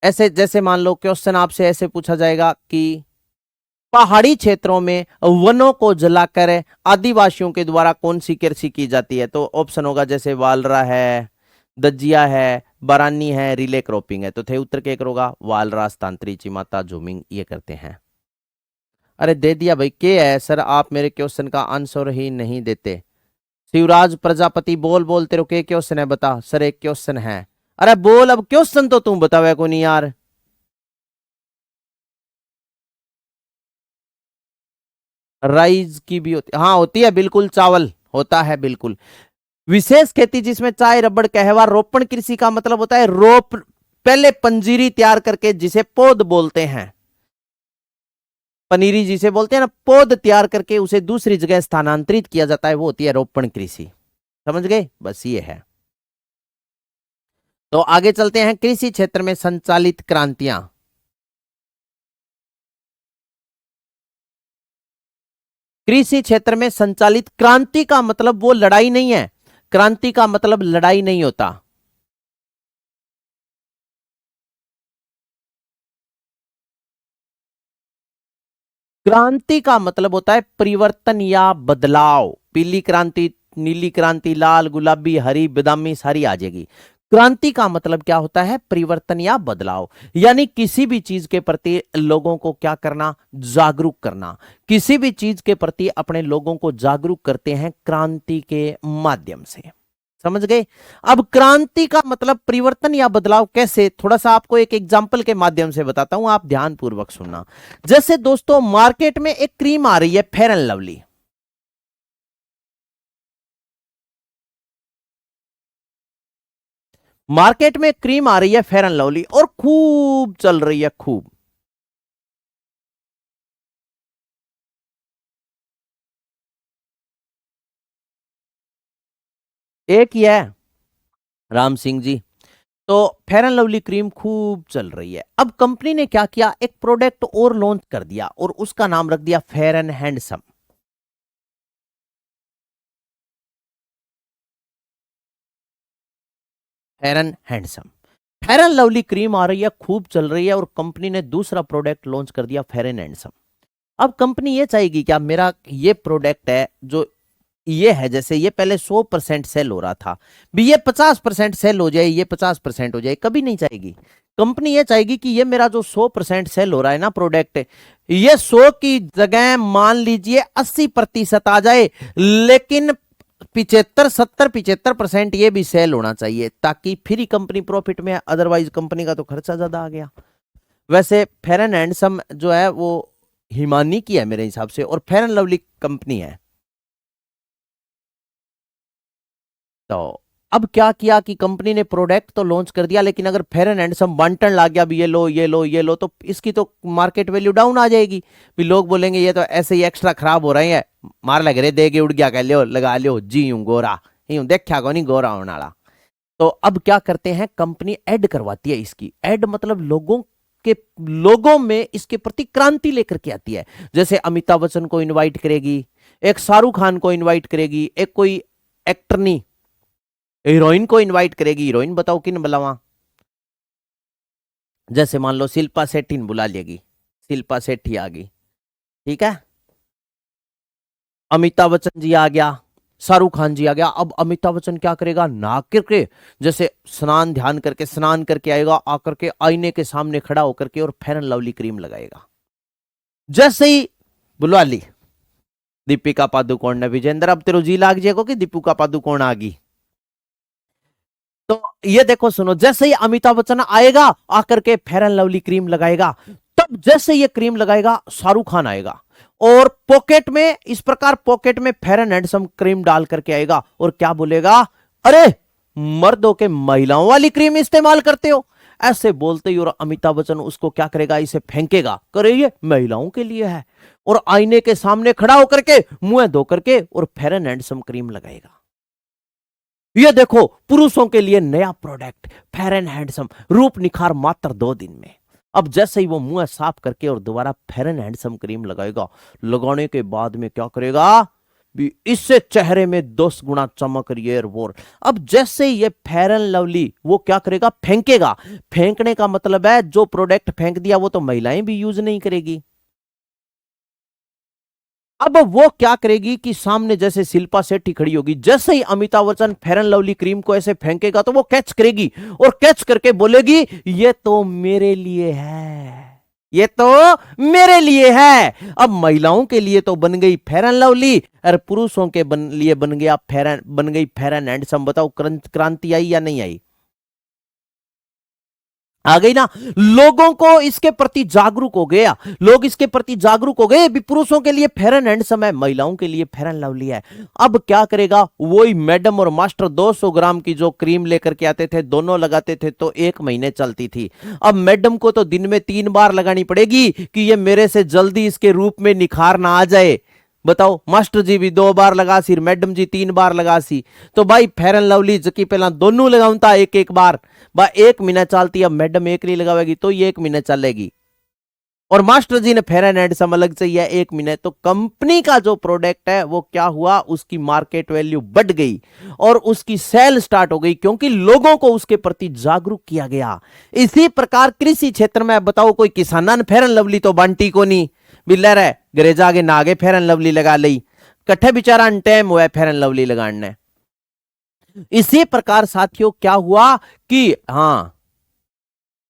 ऐसे जैसे मान लो क्वेश्चन आपसे ऐसे पूछा जाएगा कि पहाड़ी क्षेत्रों में वनों को जलाकर आदिवासियों के द्वारा कौन सी कृषि की जाती है, तो ऑप्शन होगा जैसे वालरा है, दजिया है, बरानी है, रिले क्रॉपिंग है। तो थे उत्तर के करोगा वालरा, स्थानांतरी, चिमाता, झूमिंग, ये करते हैं। अरे दे दिया भाई, के है सर, आप मेरे क्वेश्चन का आंसर ही नहीं देते। शिवराज प्रजापति बोल बोल, तेरे के क्वेश्चन है बता। सर एक क्वेश्चन है, अरे बोल, अब क्वेश्चन तो तुम बतावे को नहीं यार। राइस की भी होती, हाँ होती है बिल्कुल, चावल होता है बिल्कुल। विशेष खेती जिसमें चाय रबड़ कहवा, रोपण कृषि का मतलब होता है रोप, पहले पंजीरी तैयार करके जिसे पौध बोलते हैं, पनीरी जिसे बोलते हैं ना, पौध तैयार करके उसे दूसरी जगह स्थानांतरित किया जाता है, वो होती है रोपण कृषि। समझ गए, बस ये है। तो आगे चलते हैं, कृषि क्षेत्र में संचालित क्रांतियां। कृषि क्षेत्र में संचालित, क्रांति का मतलब वो लड़ाई नहीं है, क्रांति का मतलब लड़ाई नहीं होता। क्रांति का मतलब होता है परिवर्तन या बदलाव। पीली क्रांति, नीली क्रांति, लाल, गुलाबी, हरी, बादामी सारी आ जाएगी। क्रांति का मतलब क्या होता है? परिवर्तन या बदलाव, यानी किसी भी चीज के प्रति लोगों को क्या करना? जागरूक करना। किसी भी चीज के प्रति अपने लोगों को जागरूक करते हैं क्रांति के माध्यम से। समझ गए? अब क्रांति का मतलब परिवर्तन या बदलाव कैसे, थोड़ा सा आपको एक एग्जांपल के माध्यम से बताता हूं, आप ध्यान पूर्वक सुनना। जैसे दोस्तों मार्केट में एक क्रीम आ रही है फेयर एंड लवली, मार्केट में क्रीम आ रही है फेयर एंड लवली और खूब चल रही है, खूब। एक ही है, राम सिंह जी। तो फेयर एंड लवली क्रीम खूब चल रही है। अब कंपनी ने क्या किया, एक प्रोडक्ट और लॉन्च कर दिया और उसका नाम रख दिया fair and handsome. Fair and handsome, fair and lovely cream आ रही है, खूब चल रही है, और कंपनी ने दूसरा प्रोडक्ट लॉन्च कर दिया फेयर एंड हैंडसम। अब कंपनी ये चाहेगी क्या, मेरा ये प्रोडक्ट है जो ये है, जैसे ये पहले 100% सेल हो रहा था, भी ये 50% सेल हो जाए, ये 50% हो जाए, कभी नहीं चाहेगी। कंपनी ये चाहेगी कि ये मेरा जो 100% सेल हो रहा है ना प्रोडक्ट, ये 100 की जगह मान लीजिए 80% आ जाए, लेकिन 75-70-75% ये भी सेल होना चाहिए, ताकि फिर ही कंपनी प्रॉफिट में है, अदरवाइज कंपनी का तो खर्चा ज्यादा आ गया। वैसे फेयर एंड हैंडसम जो है वो हिमानी की है मेरे हिसाब से, और फेयर एंड लवली कंपनी है। तो अब क्या किया कि कंपनी ने प्रोडक्ट तो लॉन्च कर दिया, लेकिन अगर फेयर एंड हैंडसम बांटन ला गया भी, ये लो ये लो ये लो, तो इसकी तो मार्केट वैल्यू डाउन आ जाएगी। भी लोग बोलेंगे ये तो ऐसे ही एक्स्ट्रा खराब हो रहे हैं, मार लग रहे, दे के उड़ गया, कह लियो लगा लियो जी हूं गोरा, यूं देखा को नहीं गोरा होने वाला। तो अब क्या करते हैं, कंपनी ऐड करवाती है इसकी। ऐड मतलब लोगों में इसके प्रति क्रांति लेकर के आती है। जैसे अमिताभ बच्चन को इनवाइट करेगी, एक शाहरुख खान को इनवाइट करेगी, एक कोई एक्टरनी हीरोइन को इनवाइट करेगी। हीरोइन बताओ किन बुलावा, जैसे मान लो शिल्पा शेट्टी ने बुला लेगी, शिल्पा शेट्टी आ गई, ठीक है, अमिताभ बच्चन जी आ गया, शाहरुख खान जी आ गया। अब अमिताभ बच्चन क्या करेगा, नहा करके, जैसे स्नान करके आएगा, आकर के आईने के सामने खड़ा होकर के और फेयर एंड लवली क्रीम लगाएगा। जैसे ही बुलवा ली दीपिका पादुकोण ने, विजेंद्र अब तेरे जी लाग जाएगा कि दीपिका पादुकोण आ गई। तो ये देखो सुनो, जैसे ही अमिताभ बच्चन आएगा, आकर के फेयर एंड लवली क्रीम लगाएगा, तब जैसे ये क्रीम लगाएगा शाहरुख खान आएगा और पॉकेट में, इस प्रकार पॉकेट में फेयर एंड हैंडसम क्रीम डाल करके आएगा और क्या बोलेगा, अरे मर्दों के महिलाओं वाली क्रीम इस्तेमाल करते हो, ऐसे बोलते ही, और अमिताभ बच्चन उसको क्या करेगा, इसे फेंकेगा, करे ये महिलाओं के लिए है, और आईने के सामने खड़ा होकर के मुंह धो करके और फेयर एंड हैंडसम क्रीम लगाएगा। ये देखो पुरुषों के लिए नया प्रोडक्ट फेयर एंड हैंडसम, रूप निखार मात्र 2 दिन में। अब जैसे ही वो मुंह साफ करके और दोबारा फेयर एंड हैंडसम क्रीम लगाएगा, लगाने के बाद में क्या करेगा, भी इससे चेहरे में 10 गुना चमक रही है और अब जैसे ये फेयर एंड लवली वो क्या करेगा, फेंकेगा। फेंकने का मतलब है जो प्रोडक्ट फेंक दिया वो तो महिलाएं भी यूज नहीं करेगी। अब वो क्या करेगी कि सामने जैसे शिल्पा शेट्टी खड़ी होगी, जैसे ही Amitabh Bachchan fair and lovely cream को ऐसे फेंकेगा तो वो कैच करेगी और कैच करके बोलेगी, ये तो मेरे लिए है, ये तो मेरे लिए है। अब महिलाओं के लिए तो बन गई फेयर एंड लवली, और पुरुषों के लिए बन गया बन गई फेयर एंड हैंडसम। बताओ क्रांति आई या नहीं आई? आ गई ना। लोगों को इसके प्रति जागरूक हो गया, लोग इसके प्रति जागरूक हो गए भी, पुरुषों के लिए फेयर एंड हैंडसम है, महिलाओं के लिए फेयर एंड लवली है। अब क्या करेगा, वही मैडम और मास्टर 200 ग्राम की जो क्रीम लेकर के आते थे, दोनों लगाते थे तो 1 महीने चलती थी। अब मैडम को तो दिन में 3 बार लगानी पड़ेगी कि ये मेरे से जल्दी इसके रूप में निखार ना आ जाए। बताओ, मास्टर जी भी 2 बार लगा सी, मैडम जी 3 बार लगा सी, तो भाई फेयर एंड लवली जकी पहला दोनों लगाऊंता एक एक बार, बा 1 महीना चलती, अब मैडम एक नहीं लगावेगी तो ये 1 महीना चलेगी। और मास्टर जी ने फेयर एंड हैंडसम अलग चाहिए 1 महीने, तो कंपनी का जो प्रोडक्ट है वो क्या हुआ, उसकी मार्केट वैल्यू बढ़ गई और उसकी सेल स्टार्ट हो गई, क्योंकि लोगों को उसके प्रति जागरूक किया गया। इसी प्रकार कृषि क्षेत्र में बताओ, कोई किसान फेयर एंड लवली तो बांटी को नहीं बिल्लर है, घरे जाके नागे फेयर एंड लवली लगा ली, कट्ठे बेचारा टाइम हुआ फेयर एंड लवली लगाने। इसी प्रकार साथियों क्या हुआ कि हाँ,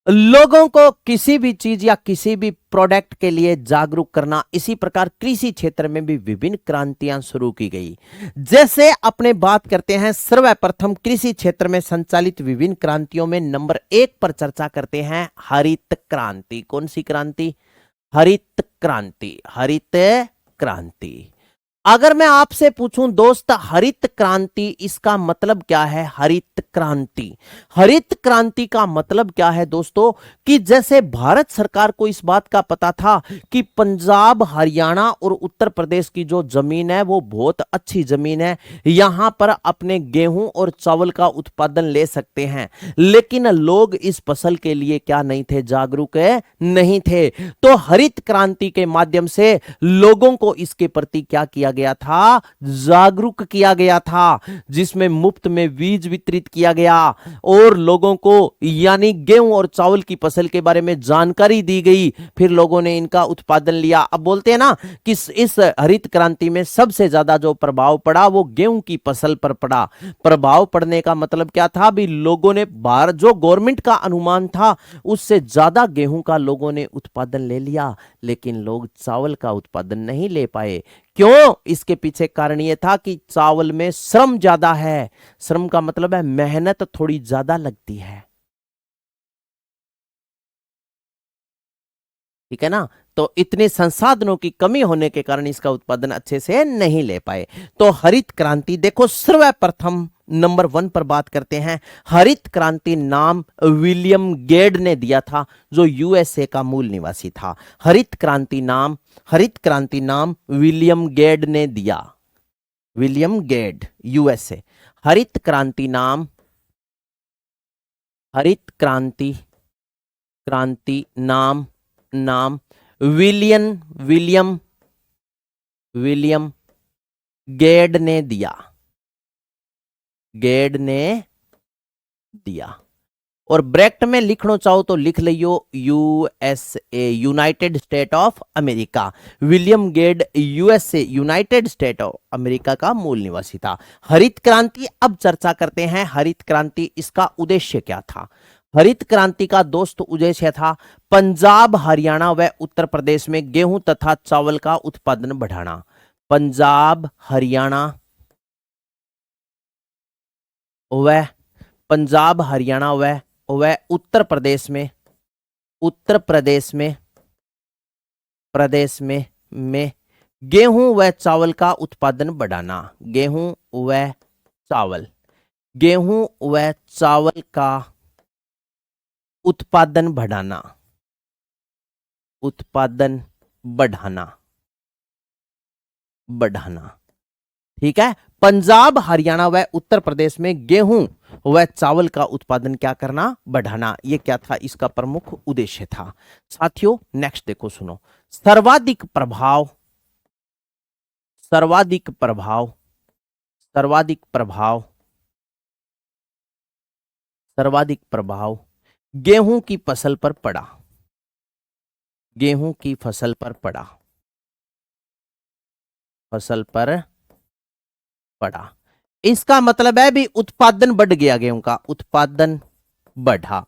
लोगों को किसी भी चीज या किसी भी प्रोडक्ट के लिए जागरूक करना, इसी प्रकार कृषि क्षेत्र में भी विभिन्न क्रांतियां शुरू की गई। जैसे अपने बात करते हैं सर्वप्रथम कृषि क्षेत्र में संचालित विभिन्न क्रांतियों में नंबर 1 पर चर्चा करते हैं हरित क्रांति। कौन सी क्रांति? हरित क्रांति। हरित क्रांति। अगर मैं आपसे पूछूं दोस्त, हरित क्रांति इसका मतलब क्या है? हरित क्रांति, हरित क्रांति का मतलब क्या है दोस्तों, कि जैसे भारत सरकार को इस बात का पता था कि पंजाब, हरियाणा और उत्तर प्रदेश की जो जमीन है वो बहुत अच्छी जमीन है, यहां पर अपने गेहूं और चावल का उत्पादन ले सकते हैं, लेकिन लोग इस फसल के लिए क्या नहीं थे, जागरूक नहीं थे। तो हरित क्रांति के माध्यम से लोगों को इसके प्रति क्या किया गया था? जागरूक किया गया था, जिसमें मुफ्त में बीज वितरित किया गया और लोगों को यानी गेहूं और चावल की फसल के बारे में जानकारी दी गई, फिर लोगों ने इनका उत्पादन लिया। अब बोलते हैं ना कि इस हरित क्रांति में सबसे ज्यादा जो प्रभाव पड़ा वो गेहूं की फसल पर पड़ा। प्रभाव पड़ने का मतलब क्या था? भी लोगों ने जो गवर्नमेंट का अनुमान था उससे ज्यादा गेहूं का लोगों ने उत्पादन ले लिया, लेकिन लोग चावल का उत्पादन नहीं ले पाए। क्यों? इसके पीछे कारण यह था कि चावल में श्रम ज्यादा है। श्रम का मतलब है मेहनत थोड़ी ज्यादा लगती है, ठीक है ना। तो इतने संसाधनों की कमी होने के कारण इसका उत्पादन अच्छे से नहीं ले पाए। तो हरित क्रांति देखो, सर्वप्रथम नंबर 1 पर बात करते हैं। हरित क्रांति नाम विलियम गेड ने दिया था, जो यूएसए का मूल निवासी था। हरित क्रांति नाम विलियम गेड ने दिया। विलियम गेड, यूएसए। हरित क्रांति नाम विलियम गेड ने दिया। और ब्रैकेट में लिखना चाहो तो लिख लियो USA, United State of America. William गेड USA, United State of America का मूल निवासी था। हरित क्रांति, अब चर्चा करते हैं हरित क्रांति, इसका उद्देश्य क्या था। हरित क्रांति का दोस्त उद्देश्य था पंजाब, हरियाणा व उत्तर प्रदेश में गेहूं तथा चावल का उत्पादन बढ़ाना। पंजाब, हरियाणा व उत्तर प्रदेश में गेहूं व चावल का उत्पादन बढ़ाना। गेहूं व चावल का उत्पादन बढ़ाना, ठीक है। पंजाब, हरियाणा व उत्तर प्रदेश में गेहूं व चावल का उत्पादन क्या करना? बढ़ाना। यह क्या था? इसका प्रमुख उद्देश्य था। साथियों नेक्स्ट देखो, सुनो। सर्वाधिक प्रभाव गेहूं की फसल पर पड़ा। इसका मतलब है भी उत्पादन बढ़ गया, गेहूं का उत्पादन बढ़ा।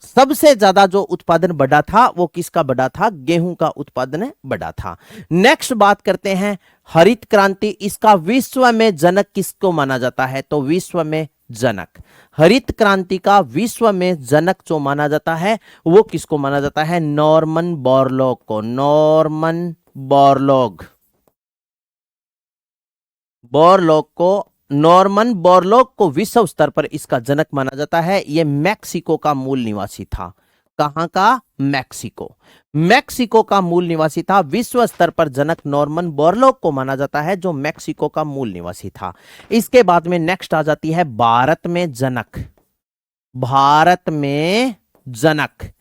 सबसे ज्यादा जो उत्पादन बढ़ा था वो किसका बढ़ा था? गेहूं का उत्पादन बढ़ा था। नेक्स्ट बात करते हैं हरित क्रांति, इसका विश्व में जनक किसको माना जाता है? तो विश्व में जनक, हरित क्रांति का विश्व में जनक जो माना जाता है वो किसको माना जाता है? नॉर्मन बोरलॉग को। नॉर्मन बोरलॉग को विश्व स्तर पर इसका जनक माना जाता है। यह मैक्सिको का मूल निवासी था। कहां का? मैक्सिको का मूल निवासी था। विश्व स्तर पर जनक नॉर्मन बोरलॉग को माना जाता है, जो मैक्सिको का मूल निवासी था। इसके बाद में नेक्स्ट आ जाती है भारत में जनक।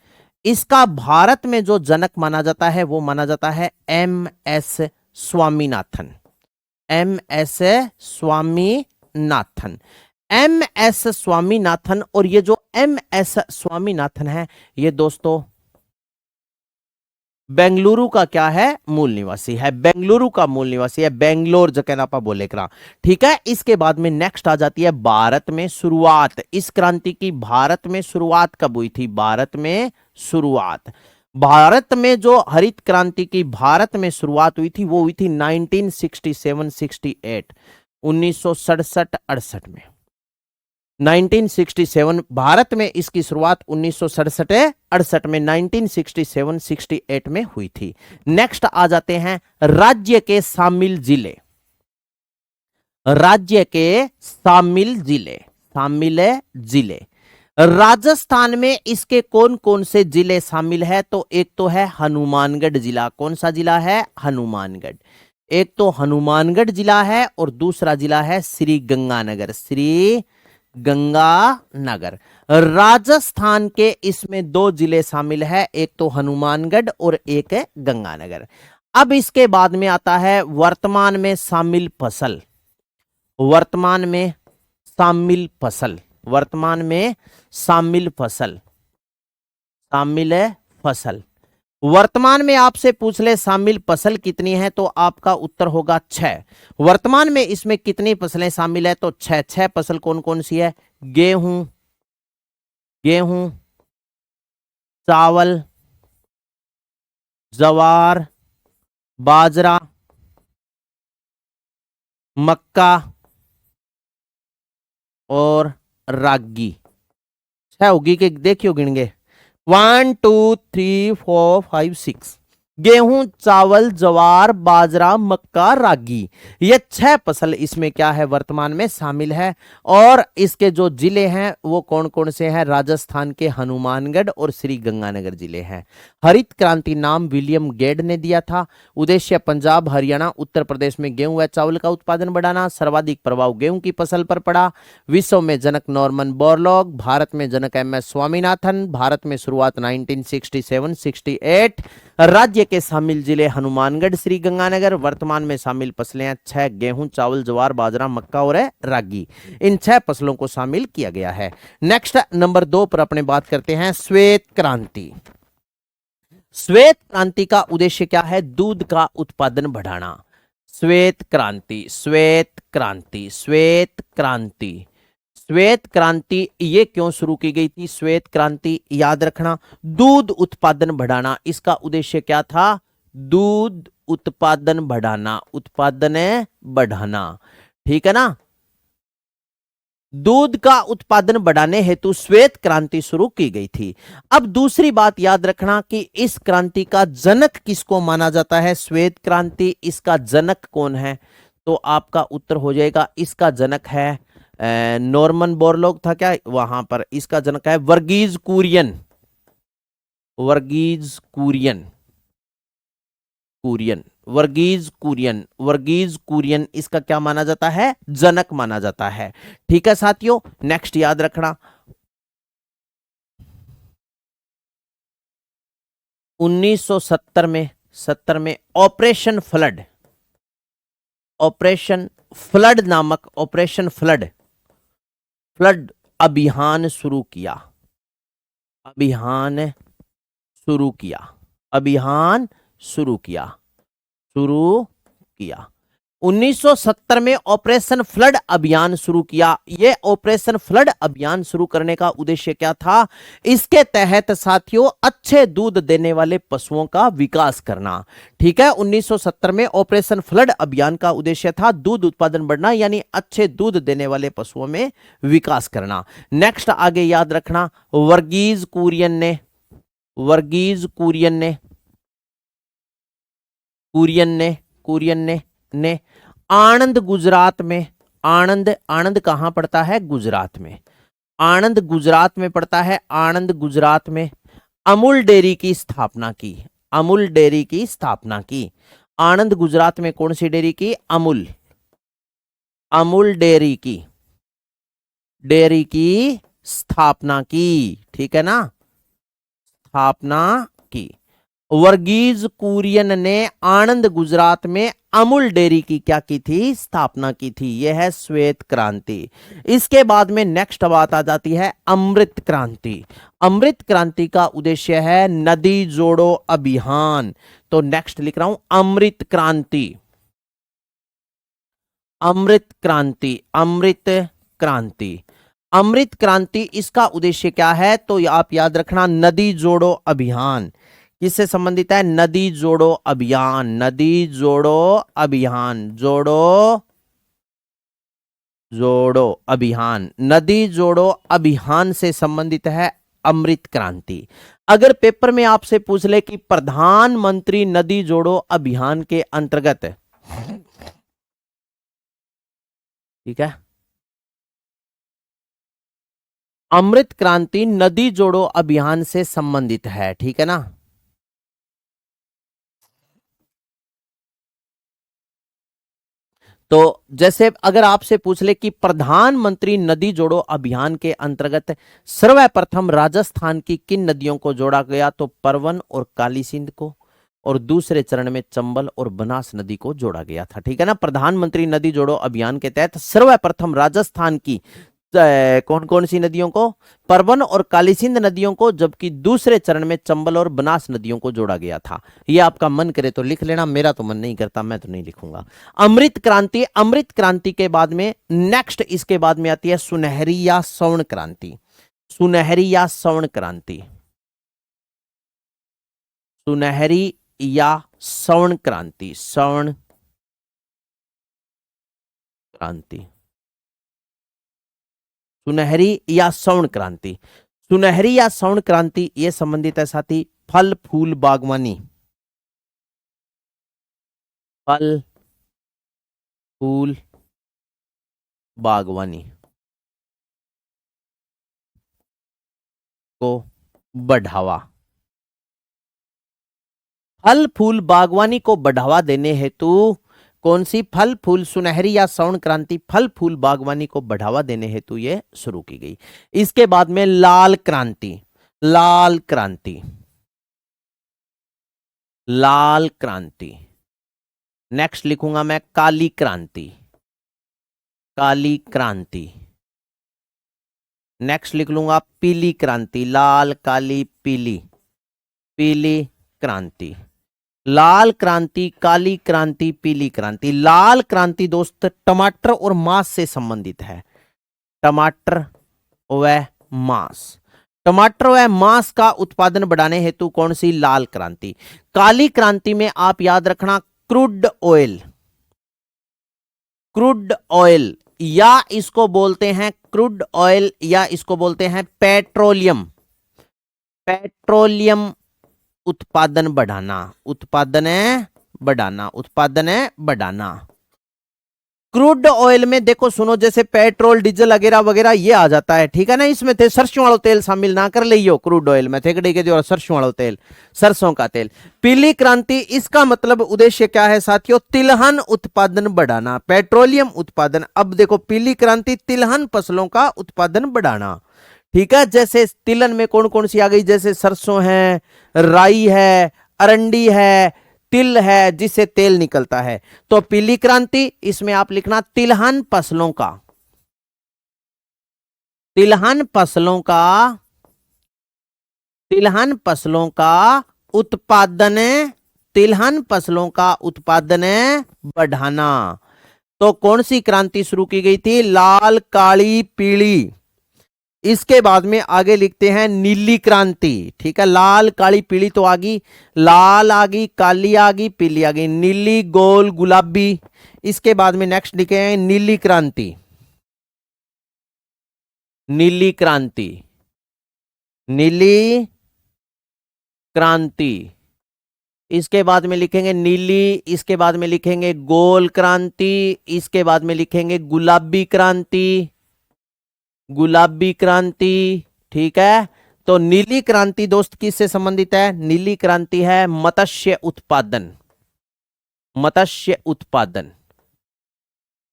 इसका भारत में जो जनक माना जाता है वो माना जाता है M S Swaminathan. M S Swaminathan, M S Swaminathan. और ये जो एम एस स्वामीनाथन है ये दोस्तों बेंगलुरु का क्या है, मूल निवासी है, बेंगलुरु का मूल निवासी है, बेंगलोर जकेनापा बोले करा। ठीक है, इसके बाद में नेक्स्ट आ जाती है भारत में शुरुआत। इस क्रांति की भारत में शुरुआत कब हुई थी, भारत में शुरुआत, भारत में जो हरित क्रांति की भारत में शुरुआत हुई थी वो हुई थी 1967-68, 1967-68 में। 1967 भारत में इसकी शुरुआत 1967-68 में, 1967-68 में हुई थी। नेक्स्ट आ जाते हैं राज्य के शामिल जिले। राज्य के शामिल जिले, शामिल जिले। राजस्थान में इसके कौन कौन से जिले शामिल है, तो एक तो है हनुमानगढ़ जिला। कौन सा जिला है, हनुमानगढ़। एक तो हनुमानगढ़ जिला है और दूसरा जिला है श्री गंगानगर, श्री गंगानगर। राजस्थान के इसमें दो जिले शामिल है, एक तो हनुमानगढ़ और एक है गंगानगर। अब इसके बाद में आता है वर्तमान में शामिल फसल। वर्तमान में शामिल फसल, वर्तमान में शामिल फसल, शामिल फसल। वर्तमान में आपसे पूछ ले शामिल फसल कितनी है तो आपका उत्तर होगा 6। वर्तमान में इसमें कितनी फसलें शामिल है तो 6। 6 फसल कौन कौन सी है, गेहूं, गेहूं, चावल, जवार, बाजरा, मक्का और रागी। 6 होगी कि देखियो गिनगे, 1 2 3 4 5 6। गेहूं, चावल, जवार, बाजरा, मक्का, रागी, ये 6 फसल इसमें क्या है, वर्तमान में शामिल है। और इसके जो जिले हैं वो कौन कौन से हैं, राजस्थान के हनुमानगढ़ और श्री गंगानगर जिले हैं। हरित क्रांति नाम विलियम गेड ने दिया था। उद्देश्य पंजाब, हरियाणा, उत्तर प्रदेश में गेहूं व चावल का उत्पादन बढ़ाना। सर्वाधिक प्रभाव गेहूं की फसल पर पड़ा। विश्व में जनक नॉर्मन बोरलॉग, भारत में जनक एम एस स्वामीनाथन। भारत में शुरुआत 1967-68। राज्य के शामिल जिले हनुमानगढ़, श्री गंगानगर। वर्तमान में शामिल फसलें 6, गेहूं, चावल, ज्वार, बाजरा, मक्का और रागी। इन 6 फसलों को शामिल किया गया है। नेक्स्ट नंबर 2 पर अपने बात करते हैं श्वेत क्रांति। श्वेत क्रांति का उद्देश्य क्या है, दूध का उत्पादन बढ़ाना। श्वेत क्रांति, श्वेत क्रांति, श्वेत क्रांति, श्वेत क्रांति ये क्यों शुरू की गई थी, श्वेत क्रांति याद रखना, दूध उत्पादन बढ़ाना। इसका उद्देश्य क्या था, दूध उत्पादन बढ़ाना, उत्पादन बढ़ाना। ठीक है ना, दूध का उत्पादन बढ़ाने हेतु श्वेत क्रांति शुरू की गई थी। अब दूसरी बात याद रखना कि इस क्रांति का जनक किसको माना जाता है, श्वेत क्रांति, इसका जनक कौन है, तो आपका उत्तर हो जाएगा इसका जनक है नॉर्मन बोरलॉग था क्या वहां पर, इसका जनक है वर्गीज कुरियन, वर्गीज कुरियन, कुरियन, वर्गीज कुरियन, वर्गीज कुरियन इसका क्या माना जाता है, जनक माना जाता है। ठीक है साथियों, नेक्स्ट याद रखना 1970 में, 70 में ऑपरेशन फ्लड, ऑपरेशन फ्लड नामक, ऑपरेशन फ्लड, फ्लड अभियान शुरू किया, अभियान शुरू किया, अभियान शुरू किया, शुरू किया। 1970 में ऑपरेशन फ्लड अभियान शुरू किया। यह ऑपरेशन फ्लड अभियान शुरू करने का उद्देश्य क्या था, इसके तहत साथियों अच्छे दूध देने वाले पशुओं का विकास करना। ठीक है, 1970 में ऑपरेशन फ्लड अभियान का उद्देश्य था दूध उत्पादन बढ़ना, यानी अच्छे दूध देने वाले पशुओं में विकास करना। नेक्स्ट आगे याद रखना वर्गीज कुरियन ने, वर्गीज कुरियन ने, कुरियन ने, कुरियन ने आनंद गुजरात में, आनंद, आनंद कहां पड़ता है, गुजरात में, आनंद गुजरात में पड़ता है, आनंद गुजरात में अमूल डेयरी की स्थापना की, अमूल डेयरी की स्थापना की। आनंद गुजरात में कौन सी डेयरी की, अमूल, अमूल डेयरी की, डेयरी की स्थापना की। ठीक है ना, स्थापना की। वर्गीज कुरियन ने आणंद गुजरात में अमूल डेयरी की क्या की थी? स्थापना की थी। यह है श्वेत क्रांति। इसके बाद में नेक्स्ट बात आ जाती है अमृत क्रांति। अमृत क्रांति का उद्देश्य है नदी जोड़ो अभियान। तो नेक्स्ट लिख रहा हूं अमृत क्रांति। अमृत क्रांति, अमृत क्रांति, अमृत क्रांति, इसका उद्देश्य क्या है? तो आप याद रखना नदी जोड़ो अभियान। किससे संबंधित है? नदी जोड़ो अभियान। नदी जोड़ो अभियान, जोड़ो जोड़ो अभियान, नदी जोड़ो अभियान से संबंधित है अमृत क्रांति। अगर पेपर में आपसे पूछ ले कि प्रधानमंत्री नदी जोड़ो अभियान के अंतर्गत, ठीक है, अमृत क्रांति नदी जोड़ो अभियान से संबंधित है, ठीक है ना। तो जैसे अगर आपसे पूछ ले कि प्रधानमंत्री नदी जोड़ो अभियान के अंतर्गत सर्वप्रथम राजस्थान की किन नदियों को जोड़ा गया? तो परवन और काली सिंध को, और दूसरे चरण में चंबल और बनास नदी को जोड़ा गया था, ठीक है ना। प्रधानमंत्री नदी जोड़ो अभियान के तहत सर्वप्रथम राजस्थान की कौन कौन सी नदियों को? परवन और काली सिंध नदियों को, जबकि दूसरे चरण में चंबल और बनास नदियों को जोड़ा गया था। ये आपका मन करे तो लिख लेना, मेरा तो मन नहीं करता, मैं तो नहीं लिखूंगा। अमृत क्रांति, अमृत क्रांति के बाद में नेक्स्ट इसके बाद में आती है सुनहरी या स्वर्ण क्रांति। सुनहरी या स्वर्ण क्रांति, सुनहरी या स्वर्ण क्रांति, स्वर्ण क्रांति, सुनहरी या स्वर्ण क्रांति। सुनहरी या स्वर्ण क्रांति ये संबंधित है साथी फल फूल बागवानी, फल फूल बागवानी को बढ़ावा। फल फूल बागवानी को बढ़ावा देने हेतु कौन सी फल फूल, सुनहरी या स्वर्ण क्रांति फल फूल बागवानी को बढ़ावा देने हेतु ये शुरू की गई। इसके बाद में लाल क्रांति, लाल क्रांति, लाल क्रांति। नेक्स्ट लिखूंगा मैं काली क्रांति, काली क्रांति। नेक्स्ट लिख लूंगा पीली क्रांति, लाल काली पीली, पीली क्रांति। लाल क्रांति, काली क्रांति, पीली क्रांति। लाल क्रांति दोस्त टमाटर और मांस से संबंधित है, टमाटर व मांस। टमाटर व मांस का उत्पादन बढ़ाने हेतु कौन सी? लाल क्रांति। काली क्रांति में आप याद रखना क्रूड ऑयल, क्रूड ऑयल, या इसको बोलते हैं क्रूड ऑयल, या इसको बोलते हैं पेट्रोलियम, पेट्रोलियम उत्पादन बढ़ाना, उत्पादन बढ़ाना, उत्पादन बढ़ाना। क्रूड ऑयल में देखो सुनो, जैसे पेट्रोल डीजल वगैरह वगैरह ये आ जाता है, ठीक है ना। इसमें थे सरसों वाला तेल शामिल ना कर लियो क्रूड ऑयल में, थे के जो सरसों वाला तेल, सरसों का तेल। पीली क्रांति, इसका मतलब उद्देश्य क्या है साथियों? तिलहन उत्पादन बढ़ाना, पेट्रोलियम उत्पादन। अब देखो पीली क्रांति तिलहन फसलों का उत्पादन बढ़ाना, ठीक है। जैसे तिलहन में कौन कौन सी आ गई? जैसे सरसों है, राई है, अरंडी है, तिल है, जिससे तेल निकलता है। तो पीली क्रांति, इसमें आप लिखना तिलहन फसलों का, तिलहन फसलों का, तिलहन फसलों का उत्पादन, तिलहन फसलों का उत्पादन बढ़ाना। तो कौन सी क्रांति शुरू की गई थी? लाल काली पीली। इसके बाद में आगे लिखते हैं नीली क्रांति, ठीक है। लाल काली पीली तो आ गई, लाल आ गई, काली आ गई, पीली आ गई, नीली गोल गुलाबी। इसके बाद में नेक्स्ट लिखे हैं नीली क्रांति, नीली क्रांति, नीली क्रांति। इसके बाद में लिखेंगे नीली, इसके बाद में लिखेंगे गोल क्रांति, इसके बाद में लिखेंगे गुलाबी क्रांति, गुलाबी क्रांति, ठीक है। तो नीली क्रांति दोस्त किससे संबंधित है? नीली क्रांति है मत्स्य उत्पादन, मत्स्य उत्पादन,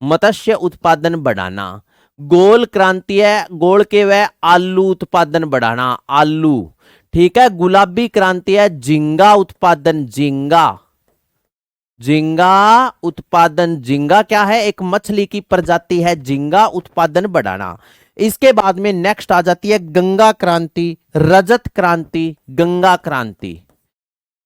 मत्स्य उत्पादन बढ़ाना। गोल क्रांति है, गोल के वह आलू उत्पादन बढ़ाना, आलू, ठीक है। गुलाबी क्रांति है झींगा उत्पादन, झींगा, झींगा उत्पादन। झींगा क्या है? एक मछली की प्रजाति है। झींगा उत्पादन बढ़ाना। इसके बाद में नेक्स्ट आ जाती है गंगा क्रांति, रजत क्रांति, गंगा क्रांति,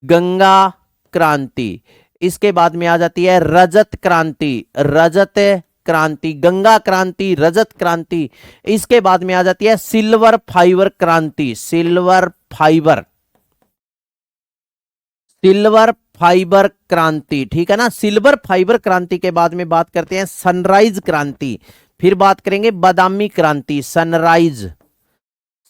गंगा क्रांति। इसके बाद में आ जाती है रजत क्रांति, रजत क्रांति, गंगा क्रांति, रजत क्रांति। इसके बाद में आ जाती है सिल्वर फाइबर क्रांति, सिल्वर फाइबर, सिल्वर फाइबर क्रांति। ठीक है ना। सिल्वर फाइबर क्रांति के बाद में बात करते हैं सनराइज क्रांति, फिर बात करेंगे बादामी क्रांति, सनराइज,